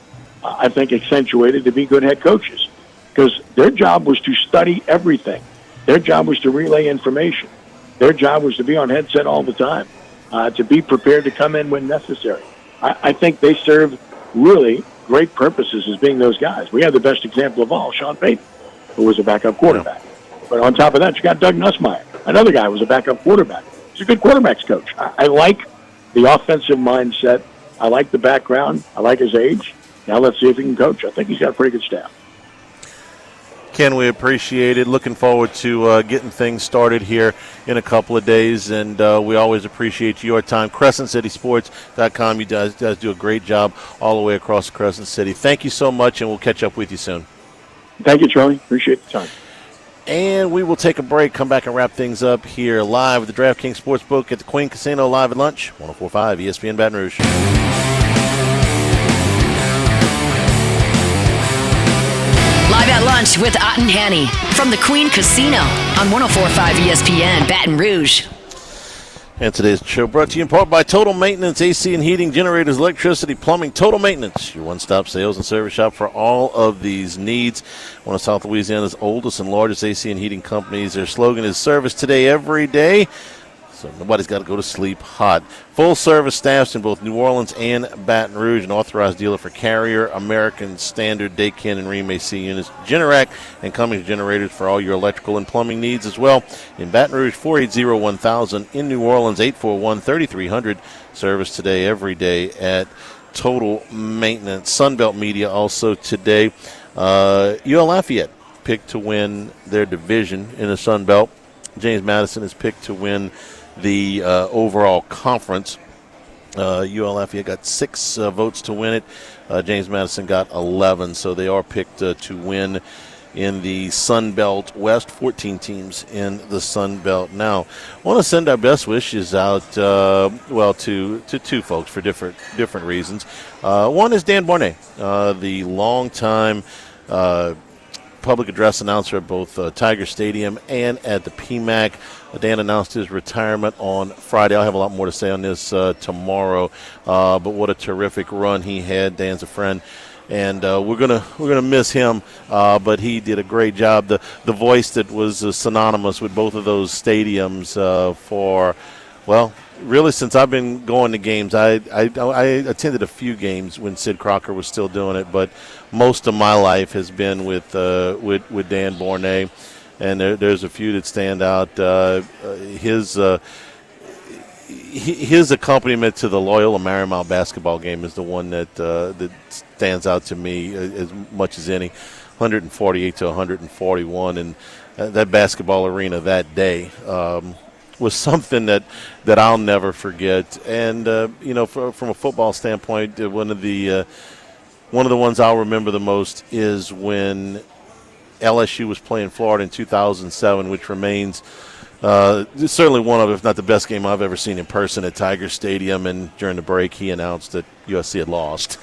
I think, accentuated to be good head coaches, because their job was to study everything. Their job was to relay information. Their job was to be on headset all the time, to be prepared to come in when necessary. I think they serve really great purposes as being those guys. We have the best example of all, Sean Payton, who was a backup quarterback. But on top of that, you got Doug Nussmeier, another guy who was a backup quarterback. He's a good quarterbacks coach. I like the offensive mindset. I like the background. I like his age. Now let's see if he can coach. I think he's got a pretty good staff. Ken, we appreciate it. Looking forward to getting things started here in a couple of days, and we always appreciate your time. CrescentCitySports.com. You guys do a great job all the way across Crescent City. Thank you so much, and we'll catch up with you soon. Thank you, Charlie. Appreciate the time. And we will take a break, come back and wrap things up here live at the DraftKings Sportsbook at the Queen Casino, live at lunch, 104.5 ESPN Baton Rouge. Live at lunch with Ott and Hanny from the Queen Casino on 104.5 ESPN Baton Rouge. And today's show brought to you in part by Total Maintenance, AC and heating, generators, electricity, plumbing. Total Maintenance, your one-stop sales and service shop for all of these needs. One of South Louisiana's oldest and largest AC and heating companies. Their slogan is service today, every day. So nobody's got to go to sleep hot. Full-service staffs in both New Orleans and Baton Rouge. An authorized dealer for Carrier, American Standard, Daikin, and Rheem AC units. Generac and Cummins generators for all your electrical and plumbing needs as well. In Baton Rouge, 480-1000. In New Orleans, 841-3300. Service today, every day at Total Maintenance. Sunbelt Media also today. UL Lafayette picked to win their division in the Sunbelt. James Madison is picked to win the overall conference. UL Lafayette got 6 votes to win it. James Madison got 11, so they are picked to win in the Sun Belt West. 14 teams in the Sun Belt. Now, I want to send our best wishes out, to 2 folks for different reasons. One is Dan Bornay, the longtime public address announcer at both Tiger Stadium and at the PMAC. Dan announced his retirement on Friday. I'll have a lot more to say on this tomorrow. But what a terrific run he had. Dan's a friend, and we're gonna miss him. But he did a great job. The voice that was synonymous with both of those stadiums really since I've been going to games. I attended a few games when Sid Crocker was still doing it, but most of my life has been with Dan Bornay. And there's a few that stand out. His accompaniment to the Loyola Marymount basketball game is the one that stands out to me as much as any. 148 to 141, and that basketball arena that day was something that I'll never forget. And from a football standpoint, one of the ones I'll remember the most is when LSU was playing Florida in 2007, which remains certainly one of, if not the best game I've ever seen in person at Tiger Stadium. And during the break, he announced that USC had lost,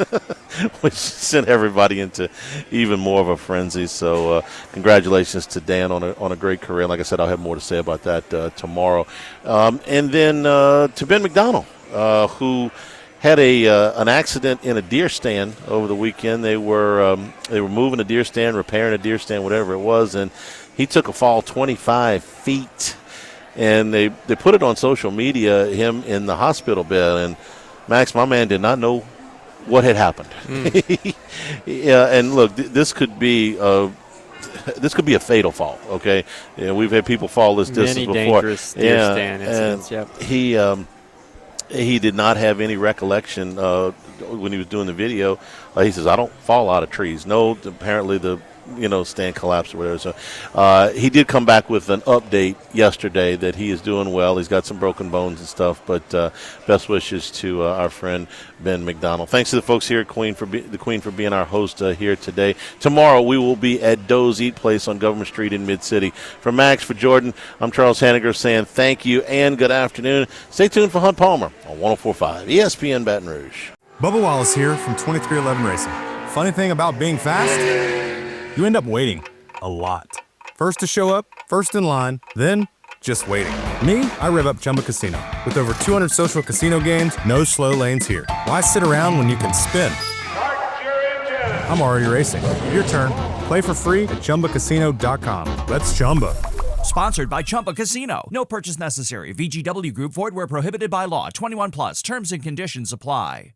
which sent everybody into even more of a frenzy. So congratulations to Dan on a great career. Like I said, I'll have more to say about that tomorrow. And then to Ben McDonald, who had an accident in a deer stand over the weekend. They were moving a deer stand, repairing a deer stand, whatever it was, and he took a fall 25 feet. And they put it on social media, him in the hospital bed. And Max, my man, did not know what had happened. Yeah, and look, this could be a fatal fall. Okay, we've had people fall this distance before. Many dangerous deer stand incidents. Yep. He did not have any recollection when he was doing the video. He says, "I don't fall out of trees." No, apparently the stand collapsed or whatever. So he did come back with an update yesterday that he is doing well. He's got some broken bones and stuff, but best wishes to our friend Ben McDonald. Thanks to the folks here at the Queen for being our host here today. Tomorrow we will be at Doe's Eat Place on Government Street in Mid-City. For Max, for Jordan, I'm Charles Hanniger saying thank you and good afternoon. Stay tuned for Hunt Palmer on 104.5 ESPN Baton Rouge. Bubba Wallace here from 2311 Racing. Funny thing about being fast, you end up waiting a lot. First to show up, first in line, then just waiting. Me, I rev up Chumba Casino. With over 200 social casino games, no slow lanes here. Why sit around when you can spin? I'm already racing. Your turn. Play for free at ChumbaCasino.com. Let's Chumba. Sponsored by Chumba Casino. No purchase necessary. VGW Group. Void where prohibited by law. 21 plus. Terms and conditions apply.